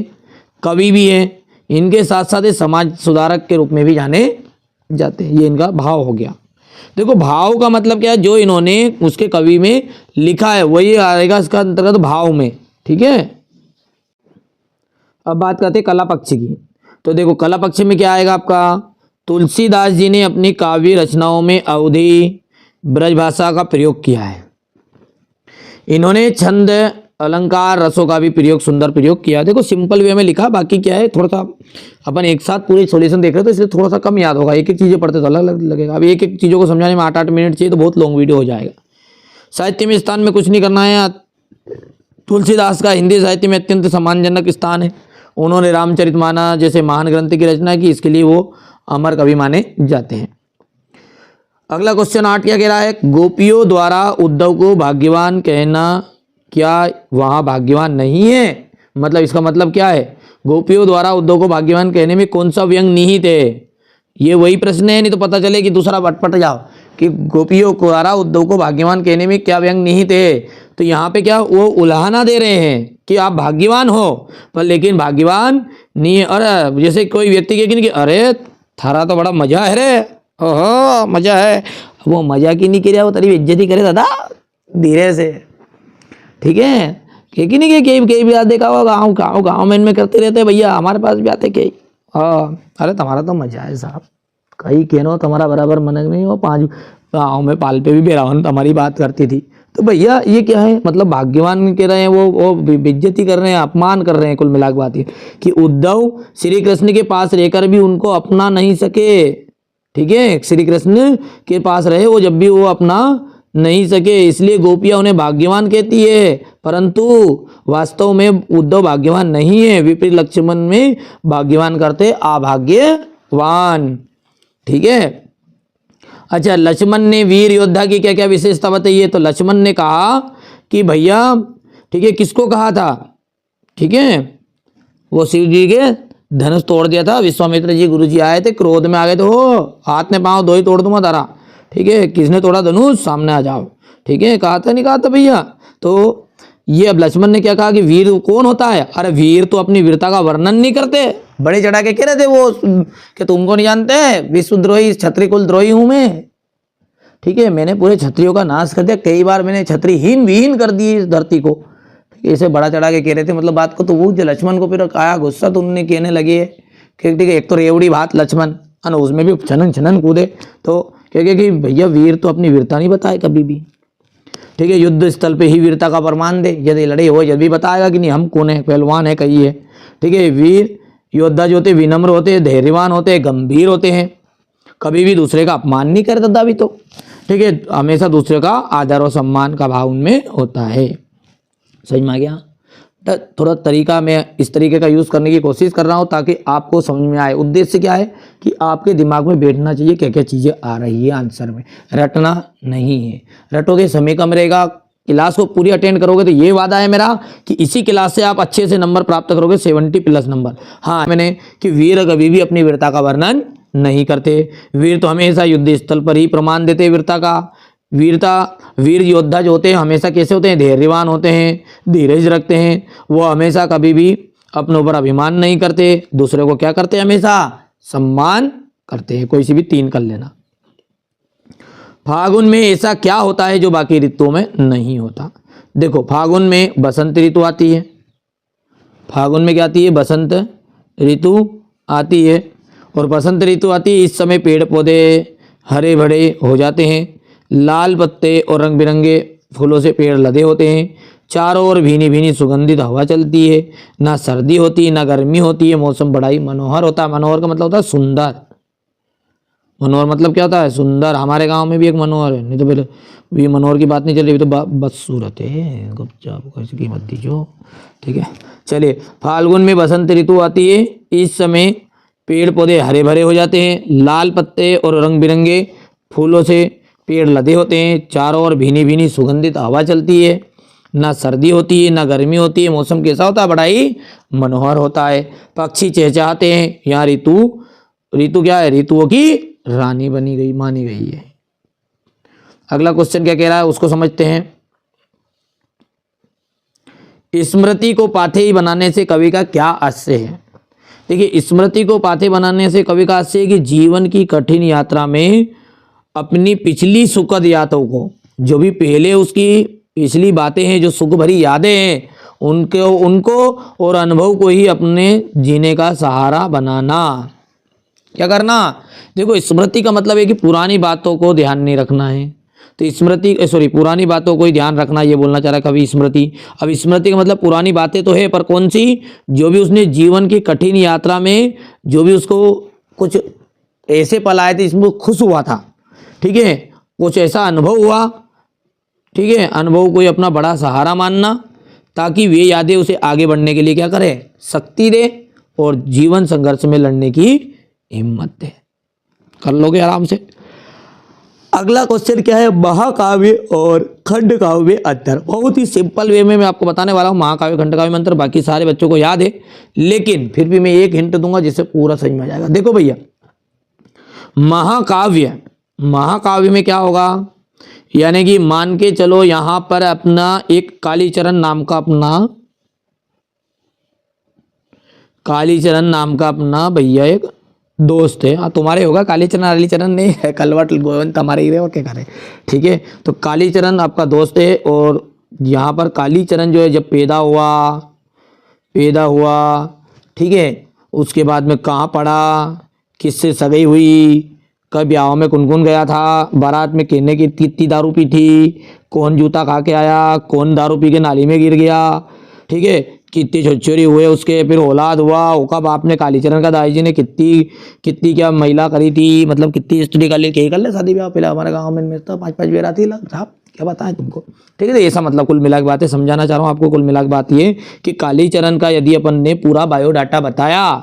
A: कवि भी हैं। इनके साथ साथ ये समाज सुधारक के रूप में भी जाने जाते हैं। ये इनका भाव हो गया। देखो भाव का मतलब क्या है, जो इन्होंने उसके कवि में लिखा है वही आएगा इसका अंतर्गत भाव में, ठीक है। अब बात करते हैं कला पक्ष की। तो देखो कला पक्ष में क्या आएगा आपका, तुलसीदास जी ने अपनी काव्य रचनाओं में अवधी ब्रजभाषा का प्रयोग किया है। इन्होंने छंद, अलंकार, रसों का भी प्रयोग, सुंदर प्रयोग किया। देखो सिंपल वे में लिखा, बाकी क्या है थोड़ा सा अपन एक साथ पूरे सॉल्यूशन देख रहे हैं तो इसलिए थोड़ा सा कम याद होगा, एक एक चीज़ें पढ़ते तो अलग अलग लगेगा। अब एक एक चीज़ों को समझाने में 8-8 मिनट चाहिए तो बहुत लॉन्ग वीडियो हो जाएगा। साहित्य में स्थान में कुछ नहीं करना है। तुलसीदास का हिंदी साहित्य में अत्यंत सम्मानजनक स्थान है। उन्होंने रामचरितमानस जैसे महान ग्रंथ की रचना की, इसके लिए वो अमर कवि माने जाते हैं। अगला क्वेश्चन 8 क्या कह रहा है, गोपियों द्वारा उद्धव को भाग्यवान कहना क्या वहाँ भाग्यवान नहीं है? मतलब इसका मतलब क्या है, गोपियों द्वारा उद्धव को भाग्यवान कहने में कौन सा व्यंग निहित है? ये वही प्रश्न है, नहीं तो पता चले कि दूसरा पट जाओ कि गोपियों द्वारा उद्धव को भाग्यवान कहने में क्या व्यंग निहित है। तो यहाँ पे क्या वो उलाहना दे रहे हैं कि आप भाग्यवान हो, पर लेकिन भाग्यवान नहीं है। अरे जैसे कोई व्यक्ति कहे कि अरे थारा तो बड़ा मजा है रे, ओहो मजा है, वो मजा की नहीं करे, वो तेरी इज्जत करे दादा धीरे से, ठीक है। कि नहीं कई भी देखा होगा गाँव में इनमें करते रहते हैं, भैया हमारे पास भी आते कई, हाँ अरे तुम्हारा तो मजा है साहब, कहीं कहनो तुम्हारा बराबर मन नहीं हो, 5 गाँव में पाल पे भी बेरावन तुम्हारी बात करती थी। तो भैया ये क्या है, मतलब भाग्यवान कह रहे हैं, वो बेइज्जती कर रहे हैं, अपमान कर रहे हैं। कुल मिला के बात ये कि उद्धव श्री कृष्ण के पास रहकर भी उनको अपना नहीं सके, ठीक है। श्री कृष्ण के पास रहे वो, जब भी वो अपना नहीं सके, इसलिए गोपियां उन्हें भाग्यवान कहती है, परंतु वास्तव में उद्धव भाग्यवान नहीं है। विपरीत लक्ष्मण में भाग्यवान करते अभाग्यवान, ठीक है। अच्छा, लक्ष्मण ने वीर योद्धा की क्या क्या विशेषता बताई है? तो लक्ष्मण ने कहा कि भैया, ठीक है, किसको कहा था, ठीक है, वो शिव जी के धनुष तोड़ दिया था। विश्वामित्र जी गुरु जी आए थे, क्रोध में आ गए थे, हो हाथ में पाँव 2 ही तोड़ दूंगा तारा, ठीक है, किसने तोड़ा धनुष, सामने आ जाओ, ठीक है, कहा था नहीं कहा था भैया। तो ये अब लक्ष्मण ने क्या कहा कि वीर कौन होता है? अरे वीर तो अपनी वीरता का वर्णन नहीं करते, बड़े चढ़ा के कह रहे थे वो कि तुमको नहीं जानते, विश्वद्रोही क्षत्रिय कुल द्रोही हूं मैं, ठीक है, मैंने पूरे क्षत्रियों का नाश कर दिया, कई बार मैंने क्षत्रियहीन विहीन कर दी इस धरती को, ठीक है, इसे बड़ा चढ़ा के कह रहे थे मतलब बात को। तो वो जो लक्ष्मण को फिर आया गुस्सा, तो उन्होंने कहने लगे कि ठीक है, एक तो रेवड़ी भात लक्ष्मण, और उसमें भी छनन कूदे, तो कहे कि भैया वीर तो अपनी वीरता नहीं बताए कभी भी, ठीक है, युद्ध स्थल पे ही वीरता का प्रमाण दे, यदि लड़े हो जब भी बताएगा कि नहीं हम कौन है, पहलवान है कही है, ठीक है। वीर योद्धा जो होते विनम्र होते हैं, धैर्यवान होते हैं, गंभीर होते हैं, कभी भी दूसरे का अपमान नहीं करता था भी, तो ठीक है, हमेशा दूसरे का आदर और सम्मान का भाव उनमें होता है। समझ में आ गया? थोड़ा तरीका मैं इस तरीके का यूज़ करने की कोशिश कर रहा हूँ ताकि आपको समझ में आए। उद्देश्य क्या है कि आपके दिमाग में बैठना चाहिए क्या क्या चीज़ें आ रही है आंसर में, रटना नहीं है। रटोगे समय कम रहेगा। क्लास को पूरी अटेंड करोगे तो ये वादा है मेरा कि इसी क्लास से आप अच्छे से नंबर प्राप्त करोगे, 70+ नंबर। हाँ मैंने कि वीर कभी भी अपनी वीरता का वर्णन नहीं करते, वीर तो हमेशा युद्ध स्थल पर ही प्रमाण देते वीरता का। वीर योद्धा जो होते हैं हमेशा कैसे होते हैं, धैर्यवान होते हैं, धीरज रखते हैं, वो हमेशा कभी भी अपने ऊपर अभिमान नहीं करते, दूसरे को क्या करते हैं, हमेशा सम्मान करते हैं। कोई सी भी 3 कर लेना। फागुन में ऐसा क्या होता है जो बाकी ऋतुओं में नहीं होता? देखो फागुन में बसंत ऋतु आती है, फागुन में क्या आती है, बसंत ऋतु आती है, और बसंत ऋतु आती है इस समय पेड़ पौधे हरे भरे हो जाते हैं, लाल पत्ते और रंग बिरंगे फूलों से पेड़ लदे होते हैं, चारों ओर भीनी भीनी सुगंधित हवा चलती है, ना सर्दी होती ना गर्मी होती है, मौसम बड़ा ही मनोहर होता है। मनोहर का मतलब होता है सुंदर, मनोहर मतलब क्या होता है? सुंदर। हमारे गांव में भी एक मनोहर है, नहीं तो फिर ये मनोहर की बात नहीं चल रही, अभी तो बदसूरत है, गुपचाप कैसे कीमत दीजो। ठीक है, चलिए। फाल्गुन में बसंत ऋतु आती है। इस समय पेड़ पौधे हरे भरे हो जाते हैं, लाल पत्ते और रंग बिरंगे फूलों से पेड़ लदे होते हैं। चारों ओर भीनी भीनी सुगंधित हवा चलती है। ना सर्दी होती है ना गर्मी होती है। मौसम कैसा होता है? बड़ा ही मनोहर होता है। पक्षी चहचहाते हैं। यहाँ ऋतु क्या है? ऋतुओं की रानी बनी गई, मानी गई है। अगला क्वेश्चन क्या कह रहा है उसको समझते हैं। स्मृति को पाथेय बनाने से कवि का क्या आशय है? देखिए, स्मृति को पाथेय बनाने से कवि का आशय है कि जीवन की कठिन यात्रा में अपनी पिछली सुखद यादों को, जो भी पहले उसकी पिछली बातें हैं, जो सुख भरी यादें हैं, उनको और अनुभव को ही अपने जीने का सहारा बनाना। क्या करना? देखो, स्मृति का मतलब है कि पुरानी बातों को ध्यान नहीं रखना है। तो पुरानी बातों को ही ध्यान रखना, ये बोलना चाह रहा है कवि स्मृति। अब स्मृति का मतलब पुरानी बातें तो है, पर कौन सी? जो भी उसने जीवन की कठिन यात्रा में जो भी उसको कुछ ऐसे पल आए थे इसमें खुश हुआ था, ठीक है, कुछ ऐसा अनुभव हुआ, ठीक है, अनुभव को ही अपना बड़ा सहारा मानना, ताकि वे यादें उसे आगे बढ़ने के लिए क्या करे? शक्ति दे और जीवन संघर्ष में लड़ने की हिम्मत दे। कर लोगे आराम से। अगला क्वेश्चन क्या है? महाकाव्य और खंड काव्य में अंतर। बहुत ही सिंपल वे में मैं आपको बताने वाला हूँ महाकाव्य खंड काव्य में अंतर। बाकी सारे बच्चों को याद है, लेकिन फिर भी मैं एक हिंट दूंगा जिससे पूरा समझ में आ जाएगा। देखो भैया, महाकाव्य में क्या होगा? यानी कि मान के चलो यहां पर अपना एक कालीचरण नाम का अपना भैया एक दोस्त है। हाँ, तुम्हारे होगा कालीचरण नहीं है, कलवट गोविंद हमारे ही रहे और क्या करे। ठीक है, तो कालीचरण आपका दोस्त है। और यहाँ पर कालीचरण जो है जब पैदा हुआ, ठीक है, उसके बाद में कहाँ पड़ा, किससे सगाई हुई, कब ब्याह में कौन गया था, बारात में कितने की कितनी दारू पी थी, कौन जूता खा के आया, कौन दारू पी के नाली में गिर गया, ठीक है, कितनी छोरी हुए उसके, फिर औलाद हुआ, ओका बाप ने कालीचरण का दाई जी ने कितनी क्या महिला करी थी, मतलब कितनी स्टडी कर ली, कहीं कर ले शादी ब्याह। पहले हमारे गाँव में तो 5-5 बेर आती है साहब, क्या बताएं तुमको। ठीक है, तो ऐसा मतलब कुल मिला के बात है, समझाना चाह रहा हूँ आपको। कुल मिला के बात ये कि कालीचरण का यदि अपन ने पूरा बायोडाटा बताया,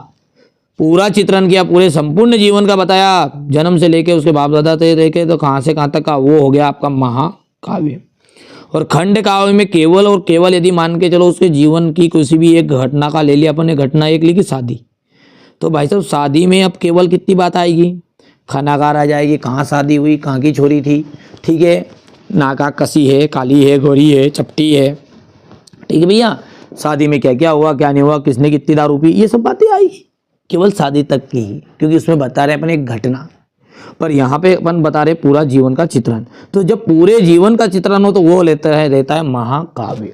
A: पूरा चित्रण किया, पूरे संपूर्ण जीवन का बताया, जन्म से लेके उसके बाप दादा से लेके तो कहाँ से कहाँ तक का, वो हो गया आपका महाकाव्य। और खंड काव्य में केवल और केवल यदि मान के चलो उसके जीवन की किसी भी एक घटना का ले लिया अपन ने, घटना एक लिखी शादी, तो भाई साहब शादी में अब केवल कितनी बात आएगी? खानागार आ जाएगी, कहाँ शादी हुई, कहाँ की छोरी थी, ठीक है, नाका कसी है, काली है, गोरी है, चपटी है, ठीक है भैया, शादी में क्या क्या हुआ, क्या नहीं हुआ, किसने कितनी दारू पी, ये सब बातें आएगी केवल शादी तक की ही, क्योंकि उसमें बता रहे अपन एक घटना। पर यहाँ पे अपन बता रहे पूरा जीवन का चित्रण। तो जब पूरे जीवन का चित्रण हो तो वो रहता है महाकाव्य।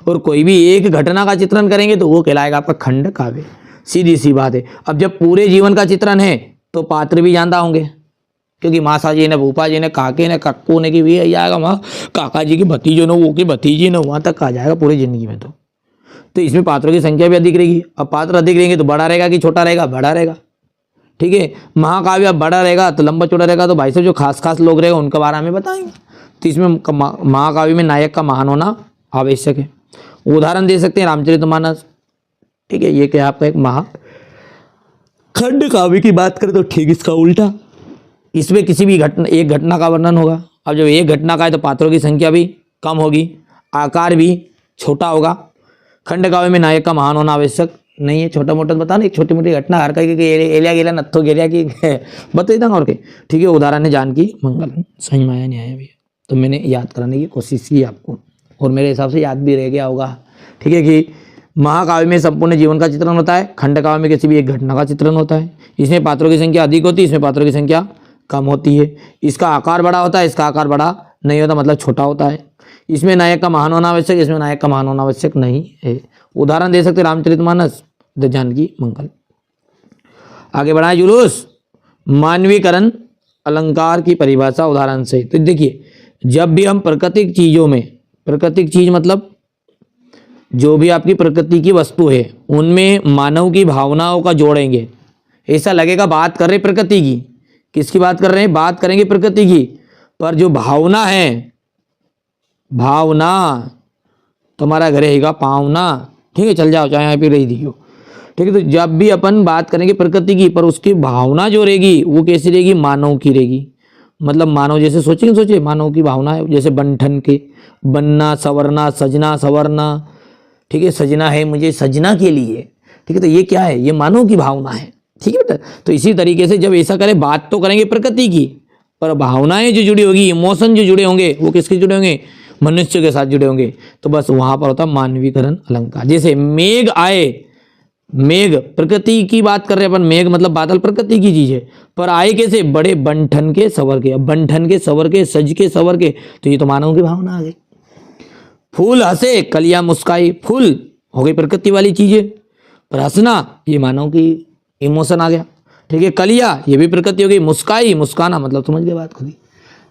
A: और कोई भी एक घटना का चित्रण करेंगे तो वो कहलाएगा आपका खंड काव्य। सीधी सी बात है। अब जब पूरे जीवन का चित्रण है तो पात्र भी जानता होंगे, क्योंकि मासा जी ने, भूपा जी ने, काके ने, कक्कू ने, की भी आएगा वहाँ, काका जी की भतीजों ने, वो की भतीजी ने, वहाँ तक आ जाएगा पूरी जिंदगी में। तो इसमें पात्रों की संख्या भी अधिक रहेगी। अब पात्र अधिक रहेंगे तो बड़ा रहेगा कि छोटा रहेगा? बड़ा रहेगा। ठीक है, महाकाव्य अब बड़ा रहेगा तो लंबा चौड़ा रहेगा, तो भाई साहब जो खास लोग रहेगा उनके बारे में बताएंगे। तो इसमें महाकाव्य में नायक का महान होना आवश्यक है। उदाहरण दे सकते हैं रामचरितमानस, ठीक है, ये क्या आपका एक खंड काव्य की बात करें तो ठीक इसका उल्टा, इसमें किसी भी एक घटना का वर्णन होगा। अब जब एक घटना का है तो पात्रों की संख्या भी कम होगी, आकार भी छोटा होगा। खंड काव्य में नायक का महान होना आवश्यक नहीं है। छोटा मोटा बता ना, एक छोटी मोटी घटना हर कहीं एलिया गेला नत्थो गेलिया की बता देता और के, ठीक है। उदाहरण है जानकी मंगल, समझ में आया नहीं आया भैया? तो मैंने याद कराने की कोशिश की आपको, और मेरे हिसाब से याद भी रह गया होगा। ठीक है, कि महाकाव्य में संपूर्ण जीवन का चित्रण होता है, खंड काव्य में किसी भी एक घटना का चित्रण होता है। इसमें पात्रों की संख्या अधिक होती है, इसमें पात्रों की संख्या कम होती है। इसका आकार बड़ा होता है, इसका आकार बड़ा नहीं होता, मतलब छोटा होता है। इसमें नायक का महान होना आवश्यक, इसमें नायक का महान होना आवश्यक नहीं है। उदाहरण दे सकते रामचरितमानस, द जानकी मंगल। आगे बढ़ाए जुलूस। मानवीकरण अलंकार की परिभाषा उदाहरण से। तो देखिए, जब भी हम प्राकृतिक चीजों में, प्राकृतिक चीज मतलब जो भी आपकी प्रकृति की वस्तु है उनमें मानव की भावनाओं का जोड़ेंगे, ऐसा लगेगा बात कर रहे प्रकृति की, किसकी बात कर रहे हैं? बात करेंगे प्रकृति की, पर जो भावना है, भावना तुम्हारा घर रहेगा पावना, ठीक है, चल जाओ चाहे यहाँ पे रही दियो, ठीक है। तो जब भी अपन बात करेंगे प्रकृति की, पर उसकी भावना जो रहेगी वो कैसी रहेगी? मानव की रहेगी। मतलब मानव जैसे सोचेंगे, सोचे मानव की भावना है, जैसे बंठन के बनना, सवरना, सजना, सवरना, ठीक है, सजना है मुझे सजना के लिए, ठीक है। तो ये क्या है? ये मानव की भावना है, ठीक है बेटा। तो इसी तरीके से जब ऐसा करें, बात तो करेंगे प्रकृति की, पर भावनाएं जो जुड़ी होगी, इमोशन जो जुड़े होंगे, वो किसके जुड़े होंगे? मनुष्य के साथ जुड़े होंगे। तो बस वहां पर होता मानवीकरण अलंकार। जैसे मेघ आए, मेघ प्रकृति की बात कर रहे हैं अपन, मेघ मतलब बादल प्रकृति की चीज है, पर आए कैसे? बड़े बंठन के सवर के, अब बंठन के सवर के, सज के सवर के, तो ये तो मानव की भावना आ गई। फूल हंसे, कलियां मुस्काई, फूल हो गई प्रकृति वाली चीजें, पर हंसना ये मानव की इमोशन आ गया, ठीक है। कलिया ये भी प्रकृति हो गई, मुस्काई, मुस्काना, मतलब समझ गए बात खुद ही।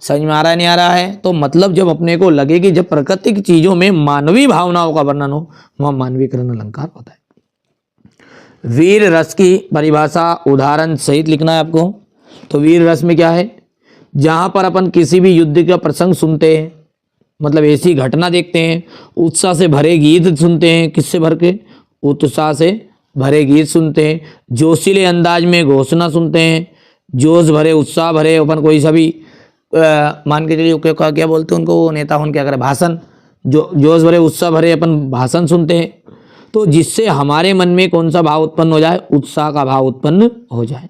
A: समझ में आ रहा है नहीं आ रहा है? तो मतलब जब अपने को लगे कि जब प्राकृतिक चीजों में मानवीय भावनाओं का वर्णन हो, वहां मानवीकरण अलंकार होता है। वीर रस की परिभाषा उदाहरण सहित लिखना है आपको। तो वीर रस में क्या है? जहां पर अपन किसी भी युद्ध का प्रसंग सुनते हैं, मतलब ऐसी घटना देखते हैं, उत्साह से भरे गीत सुनते हैं, किससे भर के? उत्साह से भरे गीत सुनते हैं, जोशीले अंदाज में घोषणा सुनते हैं, जोश भरे, उत्साह भरे, अपन कोई सा भी मान के चलिए क्या बोलते हैं उनको, वो नेता होने क्या करे, भाषण, जो जोश भरे उत्साह भरे अपन भाषण सुनते हैं, तो जिससे हमारे मन में कौन सा भाव उत्पन्न हो जाए? उत्साह का भाव उत्पन्न हो जाए।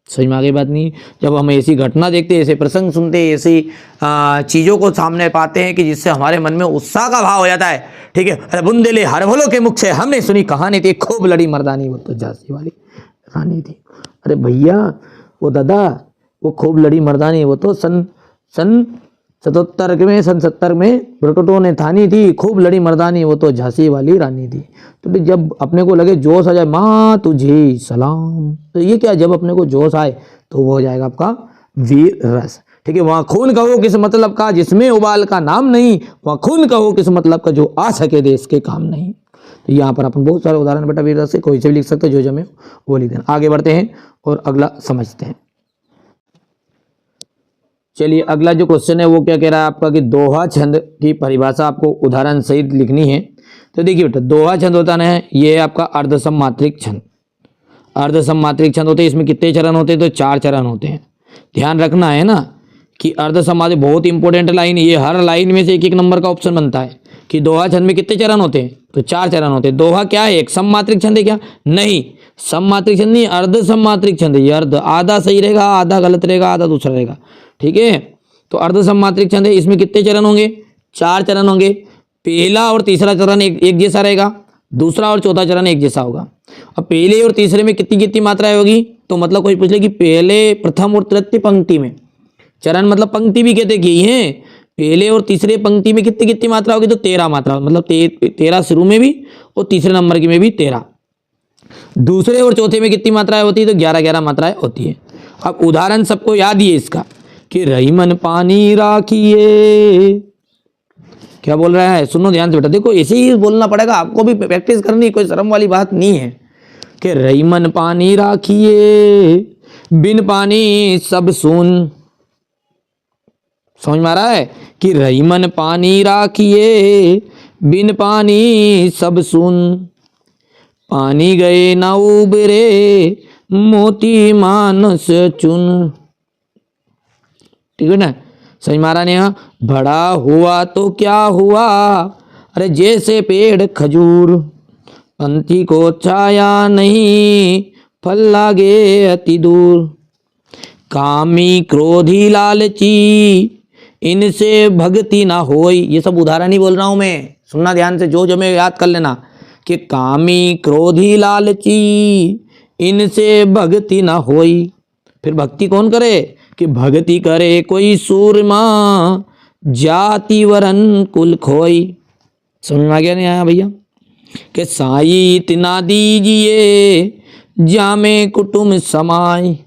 A: समझ में आ गई बात नहीं? जब हम ऐसी घटना देखते हैं, ऐसे प्रसंग सुनते हैं, ऐसी चीज़ों को सामने पाते हैं कि जिससे हमारे मन में उत्साह का भाव हो जाता है, ठीक है। अरे बुंदेले हर भोलों के मुख से हमने सुनी कहानी थी, खूब लड़ी मर्दानी, वो तो झांसी वाली रानी थी। अरे भैया वो दादा, वो खूब लड़ी मर्दानी, वो तो सन 70 में ब्रिटिशों ने ठानी थी, खूब लड़ी मर्दानी, वो तो झांसी वाली रानी थी। तो फिर जब अपने को लगे जोश आ जाए, माँ तुझे सलाम, तो ये क्या? जब अपने को जोश आए तो वो हो जाएगा आपका वीर रस, ठीक है। वहाँ खून कहो किस मतलब का जिसमें उबाल का नाम नहीं, वहाँ खून कहो किस मतलब का जो आ सके देश के काम नहीं। तो यहाँ पर अपन बहुत सारे उदाहरण बेटा वीर रस से कोई से भी लिख सकते हो, जो जमे वो लिख देना। आगे बढ़ते हैं और अगला समझते हैं। चलिए अगला जो क्वेश्चन है वो क्या कह रहा है आपका कि दोहा छंद की परिभाषा आपको उदाहरण सहित लिखनी है। तो देखिए बेटा, दोहा छंद होता है ये आपका अर्धसमात्रिक छंद। अर्धसमात्रिक छंद होते हैं, इसमें कितने चरण होते हैं? तो 4 चरण होते हैं। ध्यान रखना है ना कि अर्धसमात्रिक बहुत इंपॉर्टेंट लाइन है ये, हर लाइन में से एक नंबर का ऑप्शन बनता है कि दोहा छंद में कितने चरण होते हैं? तो 4 चरण होते हैं। दोहा क्या है? एक सममात्रिक छंद है क्या? नहीं, सममात्रिक छंद नहीं, अर्धसमात्रिक छंद है। ये अर्ध, आधा सही रहेगा, आधा गलत रहेगा, आधा दूसरा रहेगा, ठीक है। तो अर्धसमात्रिक छंद है, इसमें कितने चरण होंगे? 4 चरण होंगे। पहला और तीसरा चरण एक जैसा रहेगा, दूसरा और चौथा चरण एक जैसा होगा। अब पहले और तीसरे में कितनी कितनी मात्राएं होगी? तो मतलब कोई पूछ ले कि पहले, प्रथम और तृतीय पंक्ति में, चरण मतलब पंक्ति भी कहते की हैं, पहले और तीसरे पंक्ति में कितनी कितनी मात्रा होगी? तो 13 मात्रा, मतलब 13 शुरू में भी और तीसरे नंबर की में भी 13। दूसरे और चौथे में कितनी मात्राएं होती है? तो 11 मात्राएं होती है। अब उदाहरण सबको याद ही है इसका कि रहीमन पानी राखिए, क्या बोल रहा है? सुनो ध्यान से बेटा, देखो ऐसे ही बोलना पड़ेगा आपको भी, प्रैक्टिस करनी, कोई शर्म वाली बात नहीं है। कि रहीमन पानी राखिए, बिन पानी सब सुन। समझ में आ रहा है कि रहीमन पानी राखिए, बिन पानी सब सुन, पानी गए ना उबरे, मोती मानस चुन। ठीक है ना? समझ में आ रहा नहीं? बड़ा हुआ तो क्या हुआ, अरे जैसे पेड़ खजूर, पंथी को छाया नहीं, फल लागे अति दूर, कामी क्रोधी लालची, इनसे भक्ति ना होई। ये सब उदाहरण ही बोल रहा हूं मैं, सुनना ध्यान से, जो मैं याद कर लेना कि कामी क्रोधी लालची, इनसे भक्ति ना होई। फिर भक्ति कौन करे? कि भक्ति करे कोई सूरमा, जाति वरन कुल खोई। समझ में आ गया नहीं आया भैया? कि साई इतना दीजिए, जामे कुटुम समाय,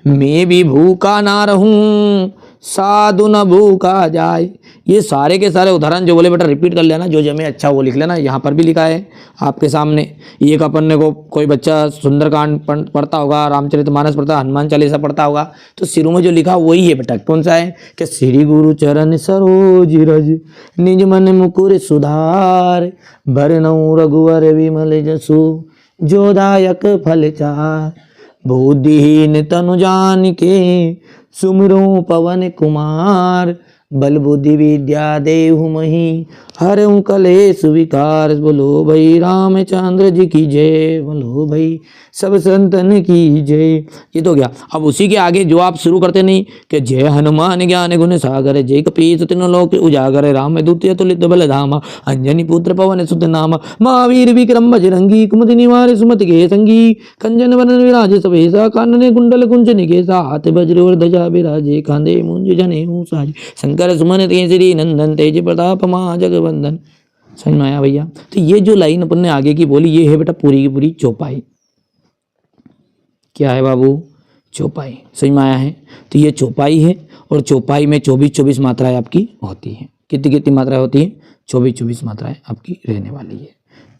A: मैं भी भूखा ना रहूं, साधु न भूखा जाए। ये सारे के सारे उदाहरण जो बोले बेटा रिपीट कर लेना, जो जमे अच्छा वो लिख लेना। यहाँ पर भी लिखा है आपके सामने। एक अपन ने को कोई बच्चा सुंदरकांड पढ़ता होगा, रामचरितमानस पढ़ता, हनुमान चालीसा पढ़ता होगा, तो शुरू में जो लिखा वही है बेटा। कौन सा है कि श्री गुरु चरण सरोज रज, निज मन मुकुर सुधार, भरनऊ रघुवर विमल जसु, जोदायक फल चार। बुद्धिहीन तनु जानिके, सुमिरो पवन कुमार, बल बुद्धि विद्या देहु मही, हरऊ कलेश विकार। बोलो भाई रामचंद्र जी की जय, बोलो भाई सब संतन की जय। ये तो गया। अब उसी के आगे जो आप शुरू करते नहीं कि जय हनुमान ज्ञान गुण सागर, जय कपीस तीनों लोक उजागर, राम दूत अतुलित बल धामा, अंजनी पुत्र पवन सुत नामा, महावीर विक्रम बजरंगी, कुमति निवार सुमति के संगी, कंचन वरन विराज सवेसा, कानने कुंडल कुंच निकेसा, हाथ वज्र और ध्वजा विराजे, कांधे मुंज जनेऊ साजे, शंकर सुमन तेजरी नंदन, तेज प्रताप महाजगवंदन। समझ में आया भैया? तो ये जो लाइन अपन ने आगे की बोली, ये है बेटा पूरी की पूरी चौपाई। क्या है बाबू? चौपाई। समझ में आया है? तो ये चौपाई है, और चौपाई में 24-24 मात्राएं आपकी होती हैं। कितनी कितनी मात्राएं होती हैं? 24-24 मात्राएं आपकी रहने वाली है।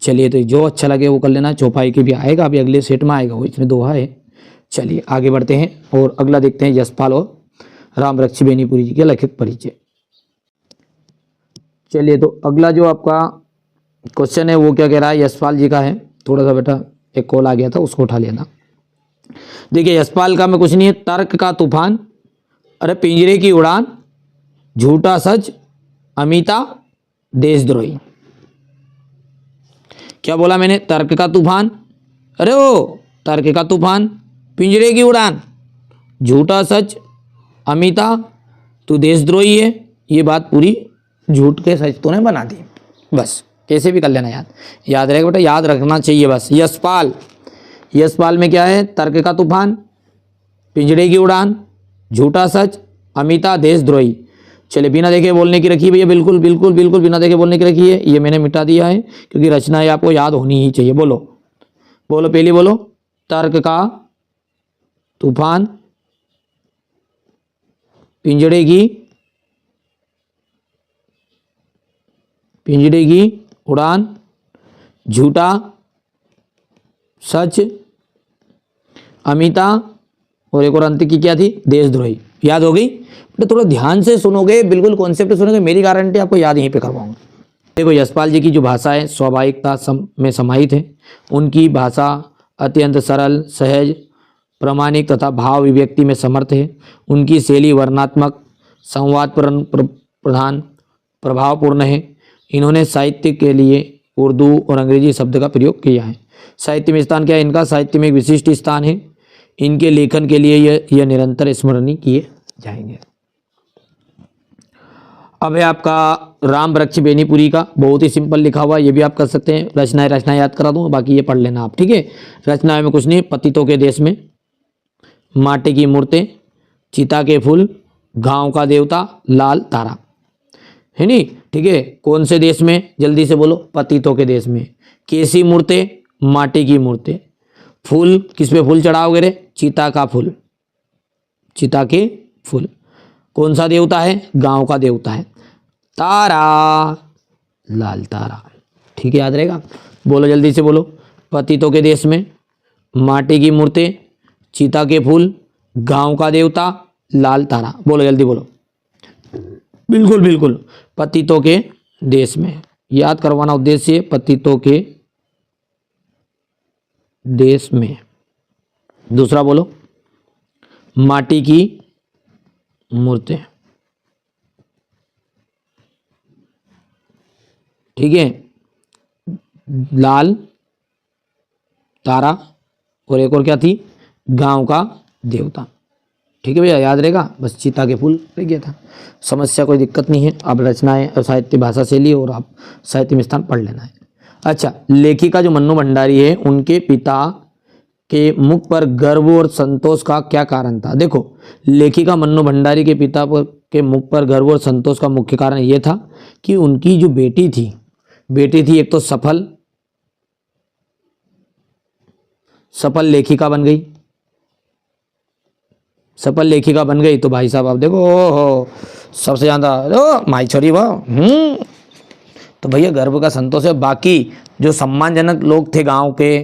A: चलिए, तो जो अच्छा लगे वो कर लेना। चौपाई की भी आएगा, अभी अगले सेट में आएगा वो, इसमें दोहा है। चलिए आगे बढ़ते हैं और अगला देखते हैं यशपाल और रामरक्षी बेनीपुरी जी के लिखित परिचय। चलिए, तो अगला जो आपका क्वेश्चन है वो क्या कह रहा है? यशपाल जी का है। थोड़ा सा बेटा एक कॉल आ गया था, उसको उठा लेना। देखिए यशपाल का में कुछ नहीं है। तर्क का तूफान, अरे पिंजरे की उड़ान, झूठा सच, अमिता, देशद्रोही। क्या बोला मैंने? तर्क का तूफान, अरे ओ तर्क का तूफान, पिंजरे की उड़ान, झूठा सच, अमिता, तू देशद्रोही है। ये बात पूरी झूठ के सच तूने बना दी। बस कैसे भी कर लेना, याद रहेगा बेटा, याद रखना चाहिए बस। यशपाल, यशपाल में क्या है? तर्क का तूफान, पिंजरे की उड़ान, झूठा सच, अमिता, देशद्रोही। चलिए बिना देखे बोलने की रखी भैया, बिल्कुल बिल्कुल बिल्कुल बिना देखे बोलने की रखी है। ये मैंने मिटा दिया है क्योंकि रचना ये आपको याद होनी ही चाहिए। बोलो बोलो, पहली बोलो। तर्क का तूफान, पिंजरे की उड़ान, झूठा सच, अमिता, और एक और अंत की क्या थी? देशद्रोही। याद हो गई? तो थोड़ा ध्यान से सुनोगे, बिल्कुल कॉन्सेप्ट सुनोगे, मेरी गारंटी आपको याद यहीं पे करवाऊंगा। देखो यशपाल जी की जो भाषा है स्वाभाविकता में समाहित है। उनकी भाषा अत्यंत सरल, सहज, प्रामाणिक तथा भाव अभिव्यक्ति में समर्थ है। उनकी शैली वर्णनात्मक, संवाद प्रधान, प्रभावपूर्ण है। इन्होंने साहित्य के लिए उर्दू और अंग्रेजी शब्द का प्रयोग किया है। साहित्य में स्थान क्या है इनका? साहित्य में एक विशिष्ट स्थान है। इनके लेखन के लिए यह निरंतर स्मरणीय किए जाएंगे। अब है आपका रामरक्षी बेनीपुरी का, बहुत ही सिंपल लिखा हुआ, ये भी आप कर सकते हैं। रचना याद करा दूंगा, बाकी ये पढ़ लेना आप, ठीक है। रचना में कुछ नहीं, पतितों के देश में, माटी की मूर्तें, चिता के फूल, गांव का देवता, लाल तारा, है नी, ठीक है। कौन से देश में? जल्दी से बोलो। पतितों के देश में। कैसी मूर्तें? माटी की मूर्तें। फूल, किस पे फूल चढ़ाओगे रे? चिता का फूल, चिता के फूल। कौन सा देवता है? गांव का देवता है। तारा, लाल तारा, ठीक है, याद रहेगा। बोलो जल्दी से बोलो। पतितों के देश में, माटी की मूर्तें, चिता के फूल, गांव का देवता, लाल तारा। बोलो जल्दी बोलो। बिल्कुल बिल्कुल, पतितों के देश में, याद करवाना उद्देश्य, पतितों के देश में। दूसरा बोलो, माटी की मूर्तें, ठीक है, लाल तारा, और एक और क्या थी? गांव का देवता, ठीक है भैया, याद रहेगा। बस चिता के फूल रह गया था। समस्या कोई दिक्कत नहीं है। अब रचनाएं और साहित्य भाषा शैली और आप साहित्य में स्थान पढ़ लेना है। अच्छा, लेखिका जो मन्नू भंडारी है, उनके पिता के मुख पर गर्व और संतोष का क्या कारण था? देखो, लेखिका मन्नू भंडारी के पिता के मुख पर गर्व और संतोष का मुख्य कारण यह था कि उनकी जो बेटी थी एक तो सफल लेखिका बन गई, सफल लेखिका बन गई तो भाई साहब आप देखो, हो सबसे ज़्यादा ओ माई छोरी वाह। तो भैया गर्व का संतोष है। बाकी जो सम्मानजनक लोग थे गांव के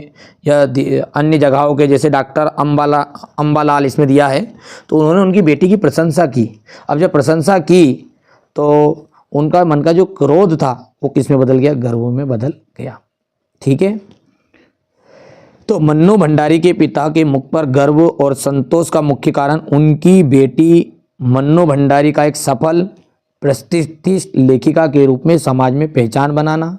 A: या अन्य जगहों के, जैसे डॉक्टर अम्बालाल इसमें दिया है, तो उन्होंने उनकी बेटी की प्रशंसा की। अब जब प्रशंसा की तो उनका मन का जो क्रोध था वो किस में बदल गया, गर्व में बदल गया। ठीक है, तो मन्नू भंडारी के पिता के मुख पर गर्व और संतोष का मुख्य कारण उनकी बेटी मन्नू भंडारी का एक सफल प्रतिष्ठित लेखिका के रूप में समाज में पहचान बनाना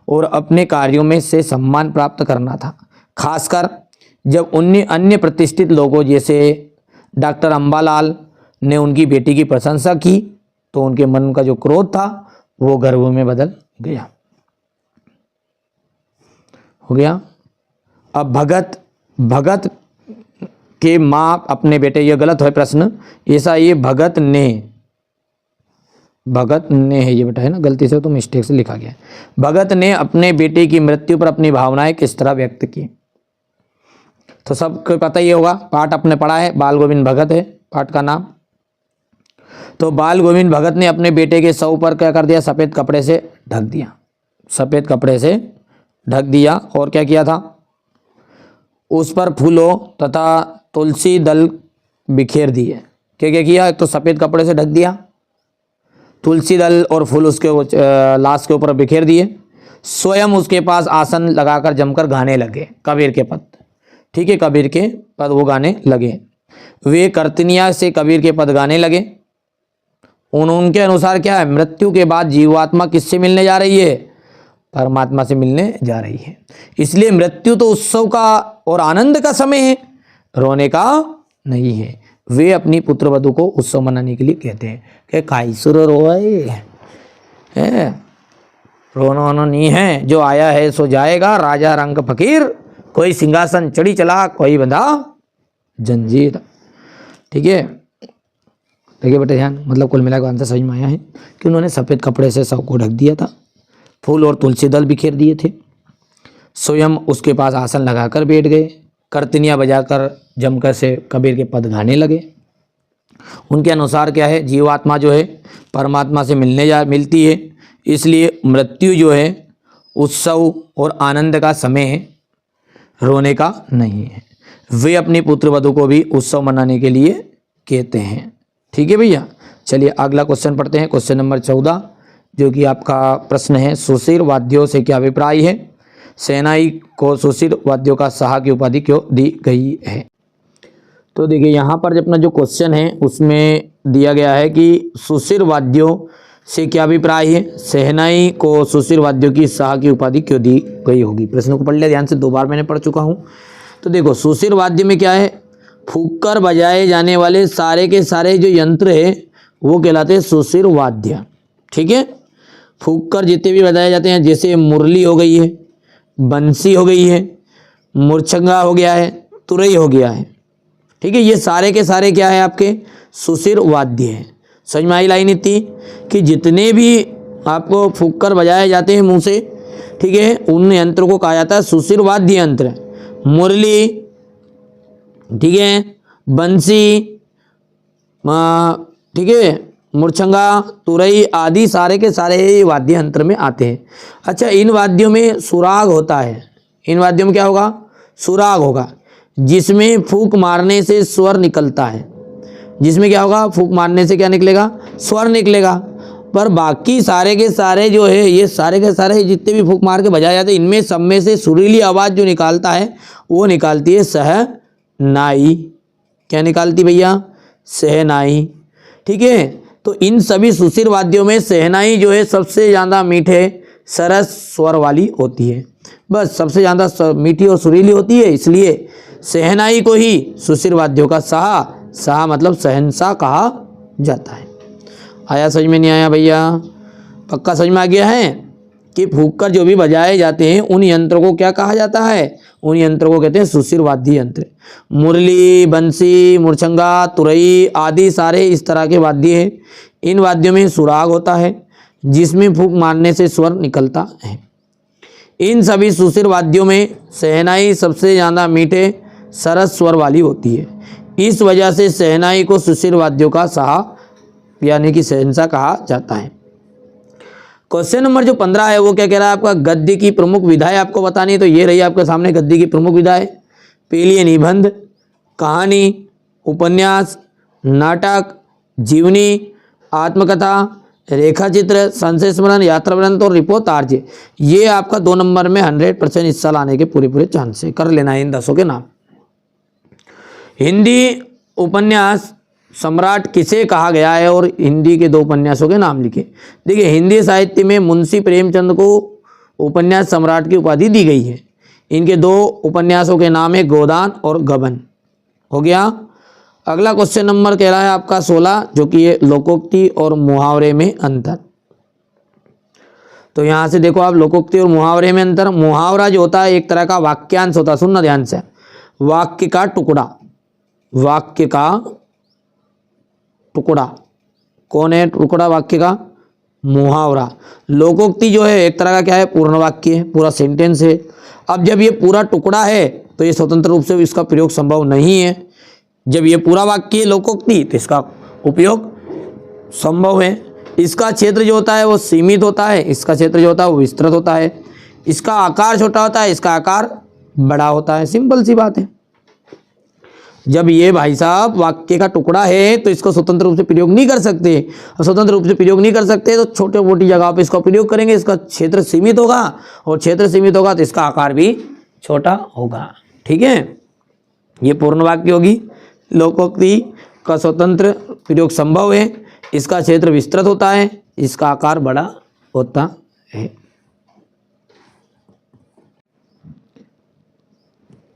A: और अपने कार्यों में से सम्मान प्राप्त करना था। खासकर जब अन्य प्रतिष्ठित लोगों जैसे डॉक्टर अम्बालाल ने उनकी बेटी की प्रशंसा की तो उनके मन का जो क्रोध था वो गर्व में बदल गया। हो गया। अब भगत के माँ अपने बेटे, ये गलत है प्रश्न, ऐसा ये भगत ने है ये बेटा, है ना, गलती से तो मिस्टेक से लिखा गया है। भगत ने अपने बेटे की मृत्यु पर अपनी भावनाएं किस तरह व्यक्त की। तो सबको पता ही होगा, पाठ अपने पढ़ा है, बाल गोविंद भगत है पाठ का नाम। तो बाल गोविंद भगत ने अपने बेटे के शव पर क्या कर दिया, सफ़ेद कपड़े से ढक दिया, सफ़ेद कपड़े से ढक दिया। और क्या किया था, उस पर फूलों तथा तुलसी दल बिखेर दिए। क्या क्या किया, एक तो सफ़ेद कपड़े से ढक दिया, तुलसी दल और फूल उसके लाश के ऊपर बिखेर दिए। स्वयं उसके पास आसन लगाकर जमकर गाने लगे कबीर के पद। ठीक है, कबीर के पद वो गाने लगे। वे कीर्तनिया से कबीर के पद गाने लगे। उनके अनुसार क्या है, मृत्यु के बाद जीवात्मा किससे मिलने जा रही है, परमात्मा से मिलने जा रही है। इसलिए मृत्यु तो उत्सव का और आनंद का समय है, रोने का नहीं है। वे अपनी पुत्र वधू को उत्सव मनाने के लिए कहते हैं कि काईसुर रोए है, रोना वोना नहीं है, जो आया है सो जाएगा, राजा रंग फकीर, कोई सिंहासन चढ़ी चला, कोई बंधा जंजीर। ठीक है, देखिए बेटे ध्यान, मतलब कुल मिलाकर आंसर समझ में आया है कि उन्होंने सफ़ेद कपड़े से सब को ढक दिया था, फूल और तुलसी दल बिखेर दिए थे, स्वयं उसके पास आसन लगाकर बैठ गए, कीर्तनियाँ बजाकर जमकर से कबीर के पद गाने लगे। उनके अनुसार क्या है, जीवात्मा जो है परमात्मा से मिलती है, इसलिए मृत्यु जो है उत्सव और आनंद का समय है, रोने का नहीं है। वे अपनी पुत्र वधू को भी उत्सव मनाने के लिए कहते हैं। ठीक है भैया, चलिए अगला क्वेश्चन पढ़ते हैं, क्वेश्चन नंबर 14, जो कि आपका प्रश्न है, सुशिर वाद्यों से क्या अभिप्राय है। शहनाई को सुशिर वाद्यों का शाह की उपाधि क्यों दी गई है। तो देखिए यहाँ पर अपना जो क्वेश्चन है उसमें दिया गया है कि सुशिर वाद्यों से क्या अभिप्राय है, शहनाई को सुशिर वाद्यों की शाह की उपाधि क्यों दी गई होगी। प्रश्न को पढ़ लिया ध्यान से, 2 बार मैंने पढ़ चुका हूँ। तो देखो सुशिर वाद्य में क्या है, फूंक कर बजाए जाने वाले सारे के सारे जो यंत्र है वो कहलाते हैं सुशिर वाद्य। ठीक है, फूंक कर जितने भी बजाए जाते हैं, जैसे मुरली हो गई है, बंसी हो गई है, मुरछंगा हो गया है, तुरई हो गया है। ठीक है, ये सारे के सारे क्या है आपके सुशिर वाद्य हैं। समझ में आई लाइन इतनी कि जितने भी आपको फूंक कर बजाए जाते हैं मुंह से, ठीक है, उन यंत्रों को कहा जाता है सुशिर वाद्य यंत्र। मुरली, ठीक है, बंसी, ठीक है, मुरछंगा, तुरई आदि सारे के सारे वाद्य यंत्र में आते हैं। अच्छा, इन वाद्यों में सुराग होता है, इन वाद्यों में क्या होगा, सुराग होगा, जिसमें फूंक मारने से स्वर निकलता है। जिसमें क्या होगा, फूंक मारने से क्या निकलेगा, स्वर निकलेगा। पर बाकी सारे के सारे जो है, ये सारे के सारे जितने भी फूंक मार के बजाए जाते हैं, इनमें सब में से सुरीली आवाज़ जो निकालता है वो निकालती है शहनाई। क्या निकालती भैया, शहनाई। ठीक है, तो इन सभी सुशिर वाद्यों में शहनाई जो है सबसे ज़्यादा मीठे सरस स्वर वाली होती है, बस सबसे ज़्यादा मीठी और सुरीली होती है, इसलिए शहनाई को ही सुशिर वाद्यों का शाह मतलब शहंशाह कहा जाता है। आया समझ में नहीं आया भैया, पक्का समझ में आ गया है कि फूंक कर जो भी बजाए जाते हैं उन यंत्रों को क्या कहा जाता है, उन यंत्रों को कहते हैं सुशिर वाद्य यंत्र। मुरली, बंसी, मुरछंगा, तुरई आदि सारे इस तरह के वाद्य हैं। इन वाद्यों में सुराग होता है जिसमें फूंक मारने से स्वर निकलता है। इन सभी सुशिर वाद्यों में शहनाई सबसे ज़्यादा मीठे सरस स्वर वाली होती है, इस वजह से शहनाई को सुशील वाद्यों का शाह यानी कि शहंशाह कहा जाता है। क्वेश्चन नंबर जो 15 है वो क्या कह रहा है आपका, गद्य की प्रमुख विधाएं आपको बतानी है। तो ये रही आपके सामने गद्य की प्रमुख विधाएं। पहली है निबंध, कहानी, उपन्यास, नाटक, जीवनी, आत्मकथा, रेखाचित्र, संशय स्मरण, यात्रा वर्णन और रिपोर्टार्ज। ये आपका 2 नंबर में 100% हिस्सा लाने के पूरे चांस है। कर लेना है इन 10 के नाम। हिंदी उपन्यास सम्राट किसे कहा गया है और हिंदी के 2 उपन्यासों के नाम लिखे। देखिए हिंदी साहित्य में मुंशी प्रेमचंद को उपन्यास सम्राट की उपाधि दी गई है। इनके 2 उपन्यासों के नाम है गोदान और गबन। हो गया। अगला क्वेश्चन नंबर कह रहा है आपका 16 जो कि ये लोकोक्ति और मुहावरे में अंतर। तो यहां से देखो आप, लोकोक्ति और मुहावरे में अंतर। मुहावरा जो होता है एक तरह का वाक्यांश होता है, सुनना ध्यान से, वाक्य का टुकड़ा, वाक्य का टुकड़ा। कौन है टुकड़ा वाक्य का? मुहावरा। लोकोक्ति जो है एक तरह का क्या है, पूर्ण वाक्य है, पूरा सेंटेंस है। अब जब ये पूरा टुकड़ा है तो ये स्वतंत्र रूप से इसका प्रयोग संभव नहीं है। जब ये पूरा वाक्य है लोकोक्ति तो इसका उपयोग संभव है। इसका क्षेत्र जो होता है वो सीमित होता है, इसका क्षेत्र जो होता है वो विस्तृत होता है। इसका आकार छोटा होता है, इसका आकार बड़ा होता है। सिंपल सी बात है। जब ये भाई साहब वाक्य का टुकड़ा है तो इसको स्वतंत्र रूप से प्रयोग नहीं कर सकते, और स्वतंत्र रूप से प्रयोग नहीं कर सकते तो छोटे मोटी जगह पे इसका प्रयोग करेंगे। इसका क्षेत्र सीमित होगा, और क्षेत्र सीमित होगा तो इसका आकार भी छोटा होगा। ठीक है, ये पूर्ण वाक्य होगी। लोकोक्ति का स्वतंत्र प्रयोग संभव है, इसका क्षेत्र विस्तृत होता है, इसका आकार बड़ा होता है।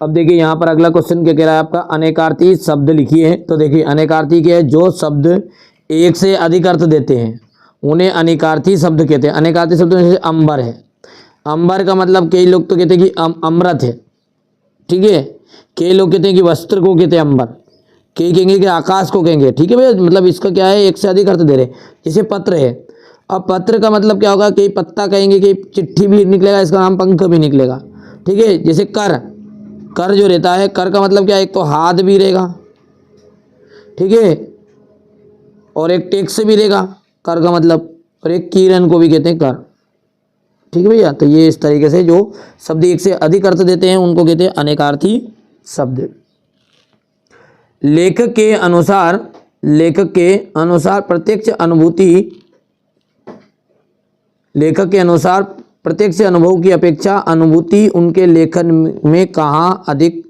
A: अब देखिए यहाँ पर अगला क्वेश्चन क्या कह रहा है आपका, अनेकार्थी शब्द लिखिए। तो देखिए अनेकार्थी के जो शब्द एक से अधिक अर्थ देते हैं उन्हें अनेकार्थी शब्द कहते हैं। अनेकार्थी शब्द जैसे अंबर है, अंबर का मतलब कई लोग तो कहते हैं कि अमृत है। ठीक है, कई लोग कहते हैं कि वस्त्र को कहते हैं अंबर, कई कहेंगे कि आकाश को कहेंगे। ठीक है भैया, मतलब इसका क्या है, एक से अधिक अर्थ दे रहे। जैसे पत्र है, अब पत्र का मतलब क्या होगा, कई पत्ता कहेंगे, कई चिट्ठी भी निकलेगा, इसका नाम पंख भी निकलेगा। ठीक है, जैसे कर, कर जो रहता है, कर का मतलब क्या है, एक तो हाथ भी रहेगा, ठीक है, और एक टेक्स भी रहेगा कर का मतलब, और एक किरण को भी कहते हैं कर। ठीक है भैया, तो ये इस तरीके से जो शब्द एक से अधिक अर्थ देते हैं उनको कहते हैं अनेकार्थी शब्द। लेखक के अनुसार प्रत्यक्ष अनुभूति, लेखक के अनुसार प्रत्यक्ष अनुभव की अपेक्षा अनुभूति उनके लेखन में कहाँ अधिक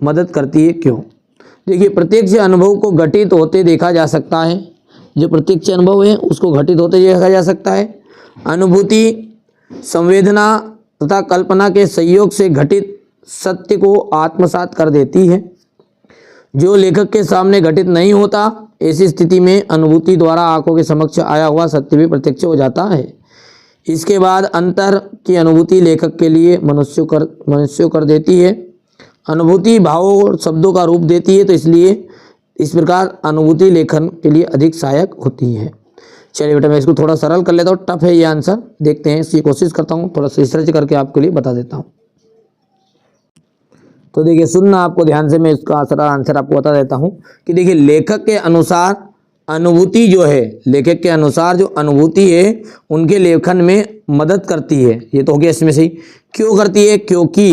A: मदद करती है, क्यों? देखिए प्रत्यक्ष अनुभव को घटित होते देखा जा सकता है, जो प्रत्यक्ष अनुभव है उसको घटित होते देखा जा सकता है। अनुभूति संवेदना तथा कल्पना के संयोग से घटित सत्य को आत्मसात कर देती है, जो लेखक के सामने घटित नहीं होता। ऐसी स्थिति में अनुभूति द्वारा आंखों के समक्ष आया हुआ सत्य भी प्रत्यक्ष हो जाता है। इसके बाद अंतर की अनुभूति लेखक के लिए मनुष्य कर देती है। अनुभूति भावों और शब्दों का रूप देती है, तो इसलिए इस प्रकार अनुभूति लेखन के लिए अधिक सहायक होती है। चलिए बेटा मैं इसको थोड़ा सरल कर लेता हूँ, टफ है ये आंसर, देखते हैं, इसकी कोशिश करता हूँ, थोड़ा रिसर्च करके आपके लिए बता देता हूँ। तो देखिए सुनना आपको ध्यान से, मैं इसका आंसर आपको बता देता हूँ कि देखिए लेखक के अनुसार अनुभूति जो है, लेखक के अनुसार जो अनुभूति है उनके लेखन में मदद करती है। ये तो हो गया इसमें से ही। क्यों करती है? क्योंकि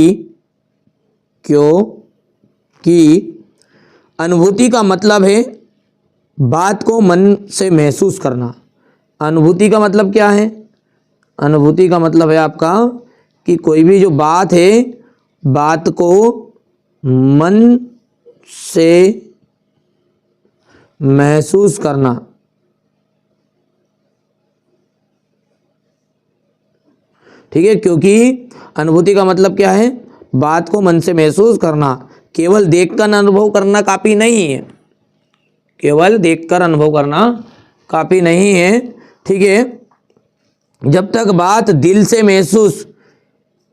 A: अनुभूति का मतलब है बात को मन से महसूस करना। अनुभूति का मतलब क्या है? अनुभूति का मतलब है आपका कि कोई भी जो बात है, बात को मन से महसूस करना। ठीक है, क्योंकि अनुभूति का मतलब क्या है, बात को मन से महसूस करना। केवल देखकर अनुभव करना काफी नहीं है, केवल देखकर अनुभव करना काफी नहीं है। ठीक है, जब तक बात दिल से महसूस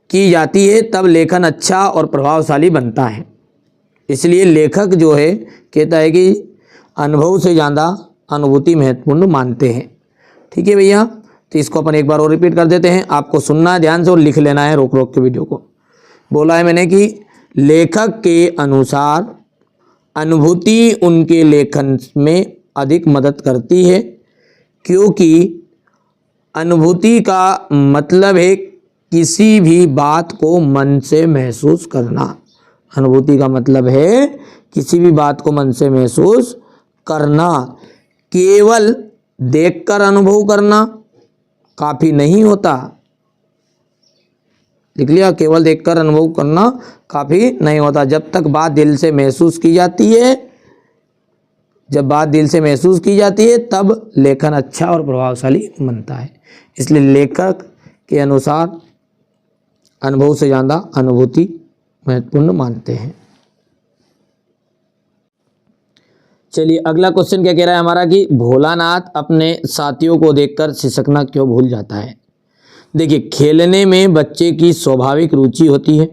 A: की जाती है तब लेखन अच्छा और प्रभावशाली बनता है। इसलिए लेखक जो है कहता है कि अनुभव से ज़्यादा अनुभूति महत्वपूर्ण मानते हैं। ठीक है भैया, तो इसको अपन एक बार और रिपीट कर देते हैं। आपको सुनना है ध्यान से और लिख लेना है रोक रोक के वीडियो को। बोला है मैंने कि लेखक के अनुसार अनुभूति उनके लेखन में अधिक मदद करती है, क्योंकि अनुभूति का मतलब है किसी भी बात को मन से महसूस करना। अनुभूति का मतलब है किसी भी बात को मन से महसूस करना। केवल देखकर अनुभव करना काफी नहीं होता। लिख लिया, केवल देखकर अनुभव करना काफी नहीं होता। जब तक बात दिल से महसूस की जाती है, जब बात दिल से महसूस की जाती है तब लेखन अच्छा और प्रभावशाली बनता है। इसलिए लेखक के अनुसार अनुभव से ज़्यादा अनुभूति महत्वपूर्ण मानते हैं। चलिए अगला क्वेश्चन क्या कह रहा है हमारा कि भोलानाथ अपने साथियों को देखकर सिसकना क्यों भूल जाता है। देखिए, खेलने में बच्चे की स्वाभाविक रुचि होती है।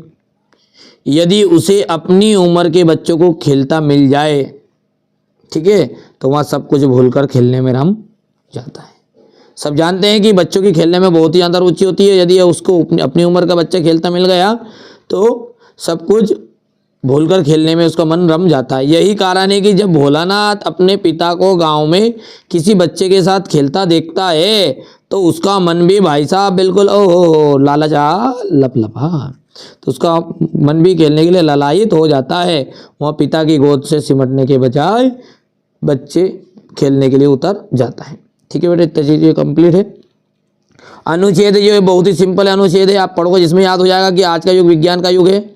A: यदि उसे अपनी उम्र के बच्चों को खेलता मिल जाए, ठीक है, तो वह सब कुछ भूलकर खेलने में रम जाता है। सब जानते हैं कि बच्चों की खेलने में बहुत ही ज़्यादा रुचि होती है। यदि उसको अपनी उम्र का बच्चा खेलता मिल गया तो सब कुछ भूलकर खेलने में उसका मन रम जाता है। यही कारण है कि जब भोलानाथ अपने पिता को गांव में किसी बच्चे के साथ खेलता देखता है तो उसका मन भी भाई साहब बिल्कुल ओहो लालचा लपलपा, तो उसका मन भी खेलने के लिए ललायित हो जाता है। वह पिता की गोद से सिमटने के बजाय बच्चे खेलने के लिए उतर जाता है। ठीक है बेटे, इतना चीज़ कंप्लीट है। अनुच्छेद जो है बहुत ही सिंपल है, अनुच्छेद है, आप पढ़ोगे जिसमें याद हो जाएगा कि आज का युग विज्ञान का युग है।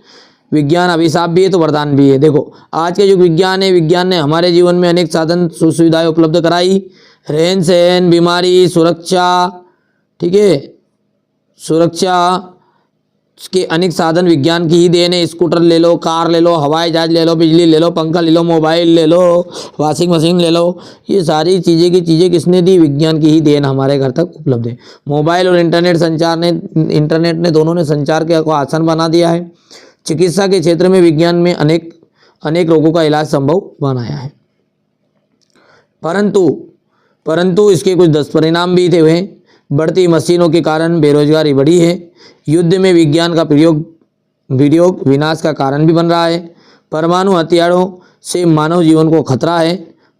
A: विज्ञान अभिशाप भी है तो वरदान भी है। देखो, आज का युग विज्ञान है। विज्ञान ने हमारे जीवन में अनेक साधन सुविधाएं उपलब्ध कराई। रहन सहन, बीमारी, सुरक्षा, ठीक है, सुरक्षा के अनेक साधन विज्ञान की ही देन है। स्कूटर ले लो, कार ले लो, हवाई जहाज ले लो, बिजली ले लो, पंखा ले लो, मोबाइल ले लो, वॉशिंग मशीन ले लो। ये सारी चीज़ें किसने दी? विज्ञान की ही देन हमारे घर तक उपलब्ध है। मोबाइल और इंटरनेट ने दोनों ने संचार को आसान बना दिया है। चिकित्सा के क्षेत्र में विज्ञान में अनेक रोगों का इलाज संभव बनाया है। परंतु इसके कुछ दुष्परिणाम भी थे। वह बढ़ती मशीनों के कारण बेरोजगारी बढ़ी है। युद्ध में विज्ञान का प्रयोग विनाश का कारण भी बन रहा है। परमाणु हथियारों से मानव जीवन को खतरा है।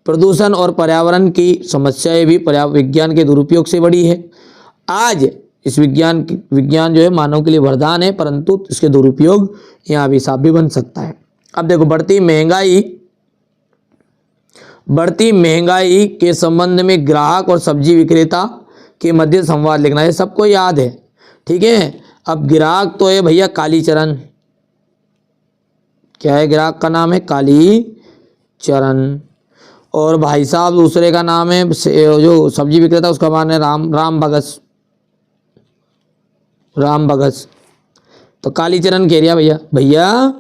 A: प्रदूषण और पर्यावरण की समस्याएं भी विज्ञान के दुरुपयोग से बढ़ी है। आज इस विज्ञान जो है मानव के लिए वरदान है, परंतु इसके दुरुपयोग यहाँ अभिशाप भी बन सकता है। अब देखो, बढ़ती महंगाई के संबंध में ग्राहक और सब्जी विक्रेता के मध्य संवाद लिखना है। सबको याद है, ठीक है। अब ग्राहक तो है भैया कालीचरण। क्या है ग्राहक का नाम? है कालीचरण। और भाई साहब दूसरे का नाम है जो सब्जी विक्रेता, उसका नाम है राम बगस। तो कालीचरण कह रिया भैया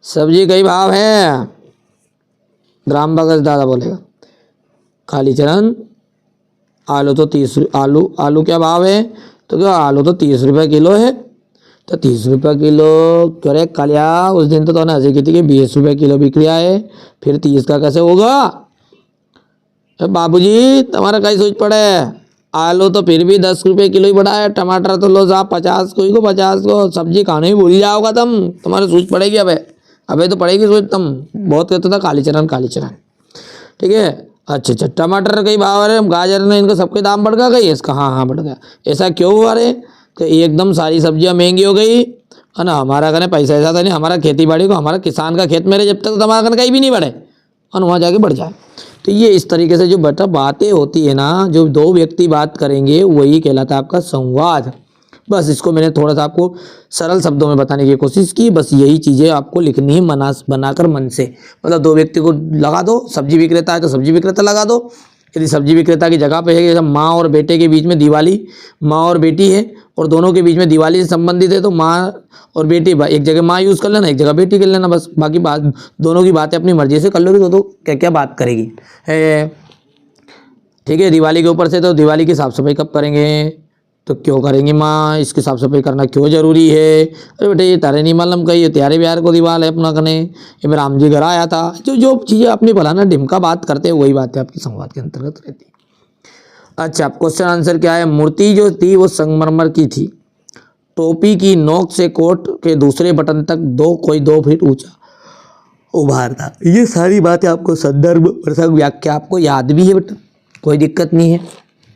A: सब्जी कई भाव है? राम बगस दादा बोलेगा कालीचरण आलू तो 30, आलू क्या भाव है? तो क्या आलू तो 30 रुपये किलो है। तो 30 रुपये किलो करे कालिया, उस दिन तो तूने हंसी की थी कि 20 रुपये किलो बिक रहा है, फिर 30 का कैसे होगा? बाबूजी तुम्हारा कई सोच पड़े, आलू तो फिर भी 10 रुपये किलो ही बढ़ा है, टमाटर तो लो साहब 50 को, सब्जी खाने ही भूल जाओगा तुम, तुम्हारी सोच पड़ेगी। अबे तो पड़ेगी सोच। तुम बहुत कहते था कालीचरण, ठीक है। अच्छा, टमाटर कई भाव है, गाजर ने इनका सबके दाम बढ़ गया, इसका हाँ बढ़ गया। ऐसा क्यों हुआ रे? कि एकदम सारी सब्जियां महंगी हो गई है ना। हमारा कहने पैसा ऐसा था नहीं, हमारा खेती बाड़ी को, हमारा किसान का खेत मेरे जब तक तो हमारा कहने कहीं भी नहीं बढ़े और वहाँ जाके बढ़ जाए। तो ये इस तरीके से जो बेटा बातें होती है ना, जो दो व्यक्ति बात करेंगे वही कहलाता है आपका संवाद। बस इसको मैंने थोड़ा सा आपको सरल शब्दों में बताने की कोशिश की। बस यही चीज़ें आपको लिखनी है बनाकर मन से। मतलब दो व्यक्ति को लगा दो, सब्जी विक्रेता है तो सब्जी विक्रेता लगा दो। यदि सब्जी विक्रेता की जगह पे है, जैसे माँ और बेटे के बीच में दिवाली, माँ और बेटी है और दोनों के बीच में दिवाली से संबंधित है, तो माँ और बेटी एक जगह माँ यूज़ कर लेना, एक जगह बेटी कर लेना। बस बाकी बात दोनों की बातें अपनी मर्जी से कर लोगे तो क्या क्या बात करेगी, ठीक है। दिवाली के ऊपर से तो दिवाली की साफ़ सफाई कब करेंगे? तो क्यों करेंगे माँ? इसकी साफ़ सफाई करना क्यों जरूरी है? अरे बेटे ये तारे नहीं मालूम कही, त्यारे बिहार को दीवाल है अपना कने, ये मैं राम जी घर आया था। जो चीज़ें अपनी भलाना ढिमका बात करते हैं वही बातें आपकी संवाद के अंतर्गत रहती है। अच्छा, क्वेश्चन आंसर क्या है? मूर्ति जो थी वो संगमरमर की थी। टोपी की नोक से कोट के दूसरे बटन तक कोई 2 फीट ऊंचा
B: उभारता। ये सारी बातें आपको संदर्भ प्रसंग व्याख्या आपको याद भी है बेटा, कोई दिक्कत नहीं है,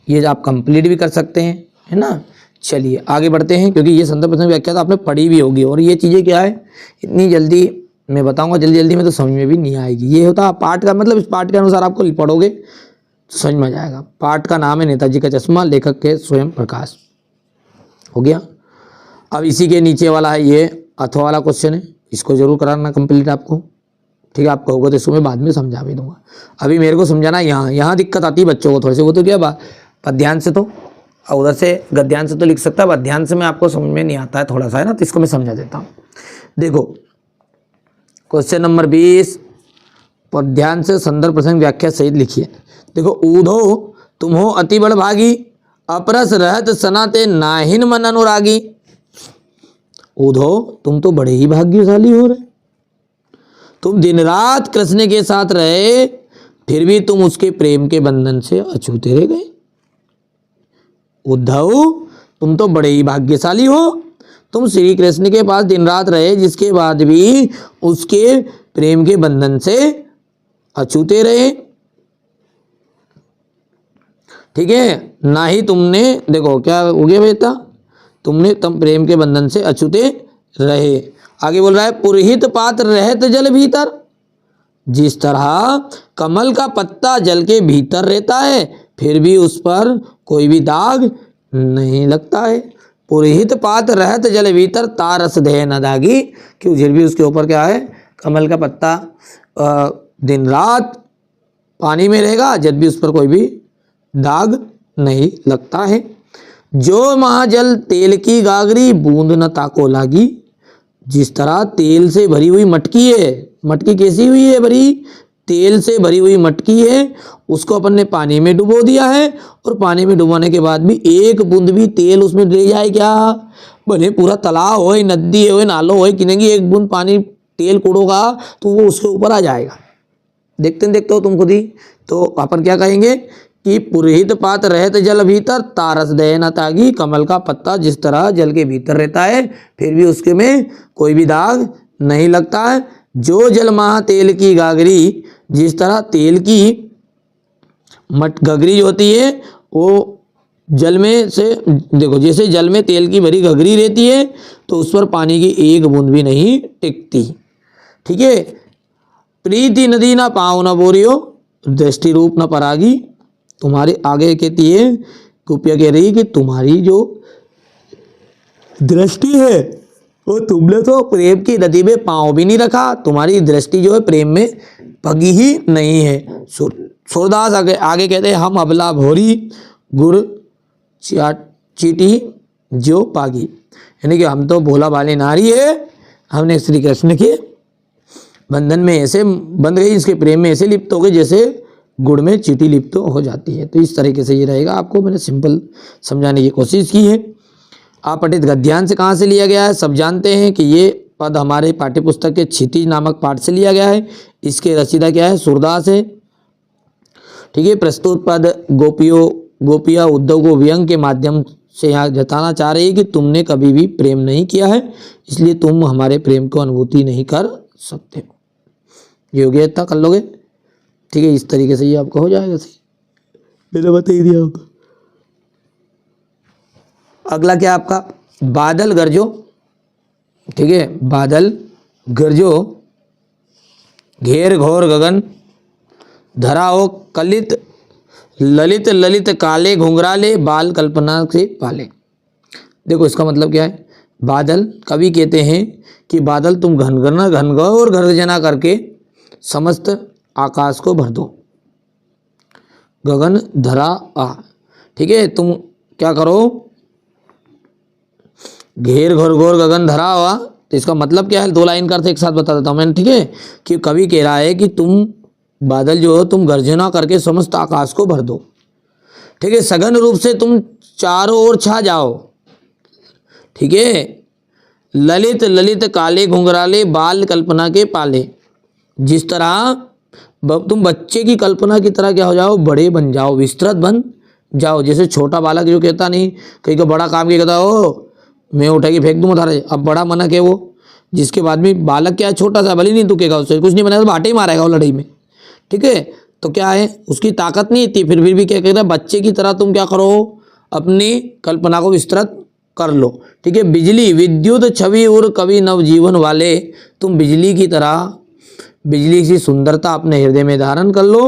B: ये आप कंप्लीट भी कर सकते हैं, है ना। चलिए आगे बढ़ते हैं, क्योंकि ये संदर्भ प्रसंग व्याख्या तो आपने पढ़ी भी होगी, और ये चीज़ें क्या है इतनी जल्दी मैं बताऊंगा, जल्दी जल्दी में तो समझ में भी नहीं आएगी। ये होता पाठ का मतलब, इस पाठ के अनुसार आपको पढ़ोगे तो समझ में आ जाएगा। पाठ का नाम है नेताजी का चश्मा, लेखक के स्वयं प्रकाश। हो गया। अब इसी के नीचे वाला है ये अथवा वाला क्वेश्चन है, इसको जरूर कराना कंप्लीट आपको, ठीक है। आपको होगा तो इसको मैं बाद में समझा भी दूंगा, अभी मेरे को समझाना यहाँ दिक्कत आती है बच्चों को थोड़ी सी, वो तो क्या बात पद्यांश से तो और उधर से गद्यांश से तो लिख सकता है, पद्यांश में आपको समझ में नहीं आता है थोड़ा सा, है ना, तो इसको मैं समझा देता हूँ। देखो क्वेश्चन नंबर 20 पद्यांश से संदर्भ प्रसंग व्याख्या सहित लिखिए। देखो ऊधो तुम हो अति बड़ भागी, अपरस रहत सनाते नाहिन मन अनुरागी। ऊधो तुम तो बड़े ही भाग्यशाली हो रहे, तुम दिन रात कृष्ण के साथ रहे, फिर भी तुम उसके प्रेम के बंधन से अछूते रह गए। उद्धव तुम तो बड़े ही भाग्यशाली हो, तुम श्री कृष्ण के पास दिन रात रहे, जिसके बाद भी उसके प्रेम के बंधन से अछूते रहे, ठीक है। ना ही तुमने, देखो क्या हो गया बेटा, तुम प्रेम के बंधन से अछूते रहे। आगे बोल रहा है पुरहित पात्र रहत जल भीतर, जिस तरह कमल का पत्ता जल के भीतर रहता है फिर भी उस पर कोई भी दाग नहीं लगता है। पुरहित पात्र रहत जल भीतर तारस देह न दागी, क्यों फिर भी उसके ऊपर क्या है, कमल का पत्ता दिन रात पानी में रहेगा, जब भी उस पर कोई भी दाग नहीं लगता है। जो महाजल तेल की गागरी बूंद न ताको लागी, जिस तरह तेल से भरी हुई मटकी है, मटकी कैसी हुई है, भरी तेल से भरी हुई मटकी है, उसको अपन ने पानी में डुबो दिया है, और पानी में डुबाने के बाद भी एक बूंद भी तेल उसमें रह जाए क्या, बने पूरा तालाब हो नदी हो नालो हो किनेंगी, एक बूंद पानी तेल कुड़ोगा तो वो उसके ऊपर आ जाएगा। देखते हो तुम खुद ही। तो अपन क्या कहेंगे कि पुरहित पात्र रहत जल भीतर तारस दय न तागी, कमल का पत्ता जिस तरह जल के भीतर रहता है फिर भी उसके में कोई भी दाग नहीं लगता है। जो जल महा तेल की गागरी, जिस तरह तेल की गगरी जो होती है वो जल में से, देखो जैसे जल में तेल की भरी गगरी रहती है तो उस पर पानी की एक बूंद भी नहीं टिकती, ठीक है। प्रीति नदी ना पाँव न बोरियो, दृष्टि रूप न परागी। तुम्हारे आगे कहती है गोपिया कह रही कि तुम्हारी जो दृष्टि है वो तुमने तो प्रेम की नदी में पाँव भी नहीं रखा, तुम्हारी दृष्टि जो है प्रेम में पगी ही नहीं है। सूरदास आगे कहते हैं हम अबला भोरी गुड़ चीटी जो पागी, यानी कि हम तो भोला भाली नारी है, हमने श्री कृष्ण के बंधन में ऐसे बंध गई, इसके प्रेम में ऐसे लिप्त हो गए जैसे गुड़ में चीटी लिप्त हो जाती है। तो इस तरीके से ये रहेगा, आपको मैंने सिंपल समझाने की कोशिश की है। आप पठित गद्यांश कहाँ से लिया गया है, सब जानते हैं कि ये पद हमारे पाठ्यपुस्तक के क्षितिज नामक पाठ से लिया गया है। इसके रचयिता क्या है, सूरदास है, ठीक है। प्रस्तुत पद गोपिया उद्धव को व्यंग के माध्यम से यहाँ जताना चाह रही है कि तुमने कभी भी प्रेम नहीं किया है, इसलिए तुम हमारे प्रेम को अनुभूति नहीं कर सकते हो। ये हो गया, इतना कर लोगे, ठीक है। इस तरीके से ये आपका हो जाएगा, सही मैंने बता ही दिया होगा। अगला क्या आपका, बादल गरजो, ठीक है। बादल गरजो घेर घोर गगन, धरा हो कलित ललित ललित काले घुंघराले, बाल कल्पना से पाले। देखो इसका मतलब क्या है, बादल कवि कहते हैं कि बादल तुम घनघोर गर्जना करके समस्त आकाश को भर दो, गगन धरा आ, ठीक है। तुम क्या करो, घेर घोर घोर गगन धरा हुआ, तो इसका मतलब क्या है, दो लाइन का अर्थ एक साथ बता देता हूँ मैं, ठीक है। कि कवि कह रहा है कि तुम बादल जो हो तुम गर्जना करके समस्त आकाश को भर दो, ठीक है। सघन रूप से तुम चारों ओर छा जाओ, ठीक है। ललित ललित काले घुंघराले, बाल कल्पना के पाले, जिस तरह तुम बच्चे की कल्पना की तरह क्या हो जाओ, बड़े बन जाओ, विस्तृत बन जाओ। जैसे छोटा बालक जो कहता नहीं, कहीं का बड़ा काम किया कहता हो मैं उठा के फेंक दूँ उधारे, अब बड़ा मनक है वो, जिसके बाद भी बालक क्या है, छोटा सा, भले नहीं दुखेगा, उससे कुछ नहीं बनेगा तो बाटे ही मारेगा वो लड़ाई में, ठीक है। तो क्या है, उसकी ताकत नहीं इतनी, फिर भी क्या कहता है, बच्चे की तरह तुम क्या करो, अपनी कल्पना को विस्तृत कर लो, ठीक है। बिजली, विद्युत छवि और कवि नवजीवन वाले, तुम बिजली की तरह, बिजली की सुंदरता अपने हृदय में धारण कर लो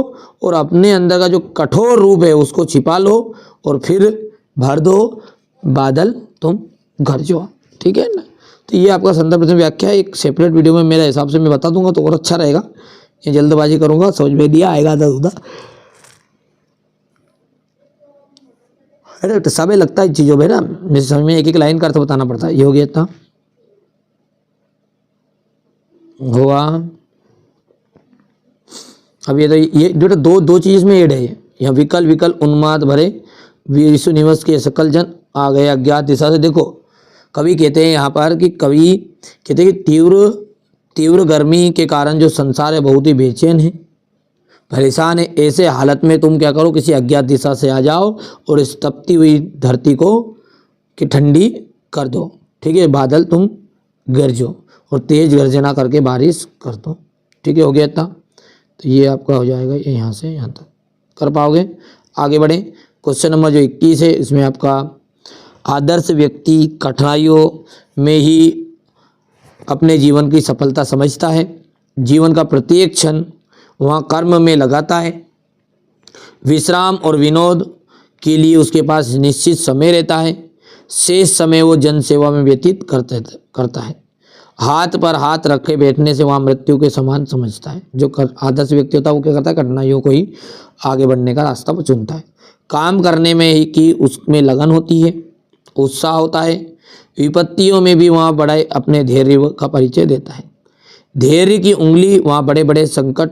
B: और अपने अंदर का जो कठोर रूप है उसको छिपा लो और फिर भर दो बादल तुम गरजो, ठीक है ना। तो ये आपका संदर्भ प्रश्न व्याख्या एक सेपरेट वीडियो में मेरे हिसाब से मैं बता दूंगा तो और अच्छा रहेगा। ये जल्दबाजी करूंगा, समझ में दिया आएगा तो उधर, अरे तो सब लगता है चीज़ों में ना, मुझे समझ में एक एक लाइन का अर्थ बताना पड़ता है। ये हो गया इतना हुआ। अब ये तो ये जो दो चीज़ में एड है, यहाँ विकल विकल उन्माद भरे विश्व निवास के सकल जन आ गए अज्ञात दिशा से। देखो कवि कहते हैं यहाँ पर कि कवि कहते हैं कि तीव्र गर्मी के कारण जो संसार है बहुत ही बेचैन है, परेशान है। ऐसे हालत में तुम क्या करो, किसी अज्ञात दिशा से आ जाओ और इस तपती हुई धरती को कि ठंडी कर दो, ठीक है। बादल तुम गरजो और तेज गर्जना करके बारिश कर दो, ठीक है। हो गया इतना, तो ये आपका हो जाएगा, ये यहाँ से यहाँ तक कर पाओगे। आगे बढ़े, क्वेश्चन नंबर जो 21 है, इसमें आपका आदर्श व्यक्ति कठिनाइयों में ही अपने जीवन की सफलता समझता है, जीवन का प्रत्येक क्षण वहाँ कर्म में लगाता है, विश्राम और विनोद के लिए उसके पास निश्चित समय रहता है, शेष समय वो जन सेवा में व्यतीत करता है। हाथ पर हाथ रखे बैठने से वहाँ मृत्यु के समान समझता है। जो आदर्श व्यक्ति होता है वो क्या करता है, कठिनाइयों को ही आगे बढ़ने का रास्ता वो चुनता है। काम करने में ही कि उसमें लगन होती है, उत्साह होता है, विपत्तियों में भी वहाँ बड़े अपने धैर्य का परिचय देता है। धैर्य की उंगली वहाँ बड़े बड़े संकट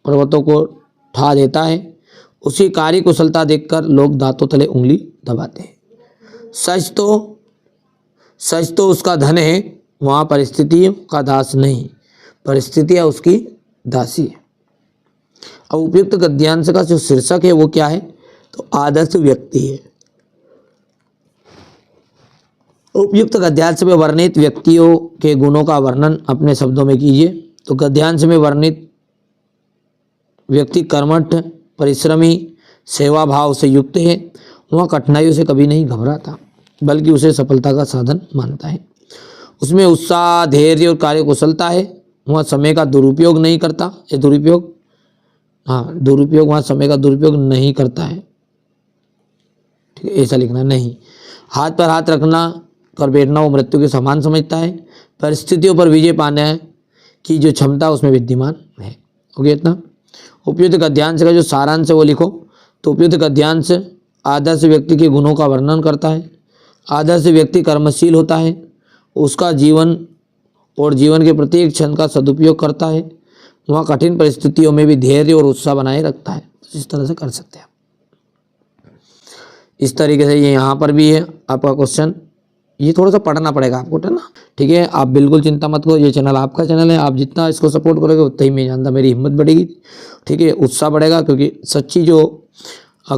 B: पर्वतों को उठा देता है। उसकी कार्य कुशलता देखकर लोग दांतों तले उंगली दबाते हैं। सच तो उसका धन है, वहाँ परिस्थितियों का दास नहीं, परिस्थितियाँ उसकी दासी है। अब उपयुक्त गद्यांश का जो शीर्षक है वो क्या है, तो आदर्श व्यक्ति है। उपयुक्त गद्यांश में वर्णित व्यक्तियों के गुणों का वर्णन अपने शब्दों में कीजिए। तो गद्यांश में वर्णित व्यक्ति कर्मठ, परिश्रमी, सेवा भाव से युक्त है। वह कठिनाइयों से कभी नहीं घबराता बल्कि उसे सफलता का साधन मानता है। उसमें उत्साह, धैर्य और कार्यकुशलता है। वह समय का दुरुपयोग नहीं करता, ये दुरुपयोग, हाँ दुरुपयोग, वहाँ समय का दुरुपयोग नहीं करता है, ठीक है, ऐसा लिखना नहीं। हाथ पर हाथ रखना कर बैठना वो मृत्यु के समान समझता है। परिस्थितियों पर विजय पाने की जो क्षमता उसमें विद्यमान है। हो गया इतना। उपयुक्त गद्यांश का जो सारांश है वो लिखो। तो उपयुक्त गद्यांश आदर्श व्यक्ति के गुणों का वर्णन करता है। आदर्श व्यक्ति कर्मशील होता है, उसका जीवन और जीवन के प्रत्येक क्षण का सदुपयोग करता है। वह कठिन परिस्थितियों में भी धैर्य और उत्साह बनाए रखता है। इस तरह से कर सकते हैं। इस तरीके से ये यहाँ पर भी है आपका क्वेश्चन। ये थोड़ा सा पढ़ना पड़ेगा आपको, है ना, ठीक है। आप बिल्कुल चिंता मत करो, ये चैनल आपका चैनल है। आप जितना इसको सपोर्ट करोगे उतना ही मैं जानता मेरी हिम्मत बढ़ेगी, ठीक है, उत्साह बढ़ेगा। क्योंकि सच्ची जो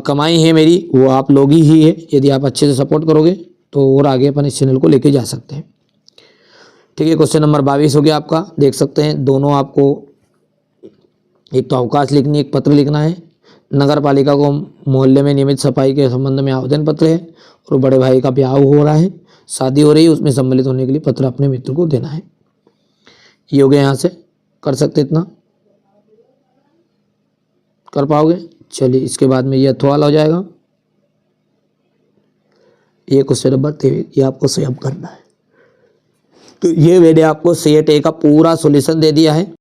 B: कमाई है मेरी वो आप लोग ही है। यदि आप अच्छे से सपोर्ट करोगे तो और आगे अपन इस चैनल को लेके जा सकते हैं, ठीक है। क्वेश्चन नंबर 22 हो गया आपका, देख सकते हैं। दोनों आपको एक तो अवकाश लिखनी, एक पत्र लिखना है। नगर पालिका को मोहल्ले में नियमित सफाई के संबंध में आवेदन पत्र है और बड़े भाई का ब्याह हो रहा है, शादी हो रही है, उसमें सम्मिलित होने के लिए पत्र अपने मित्र को देना है। ये हो गया, यहाँ से कर सकते, इतना कर पाओगे। चलिए इसके बाद में ये अथवाल हो जाएगा। ये क्वेश्चन नंबर 23 ये आपको स्वयं करना है। तो ये मैंने आपको सेट ए का पूरा सॉल्यूशन दे दिया है।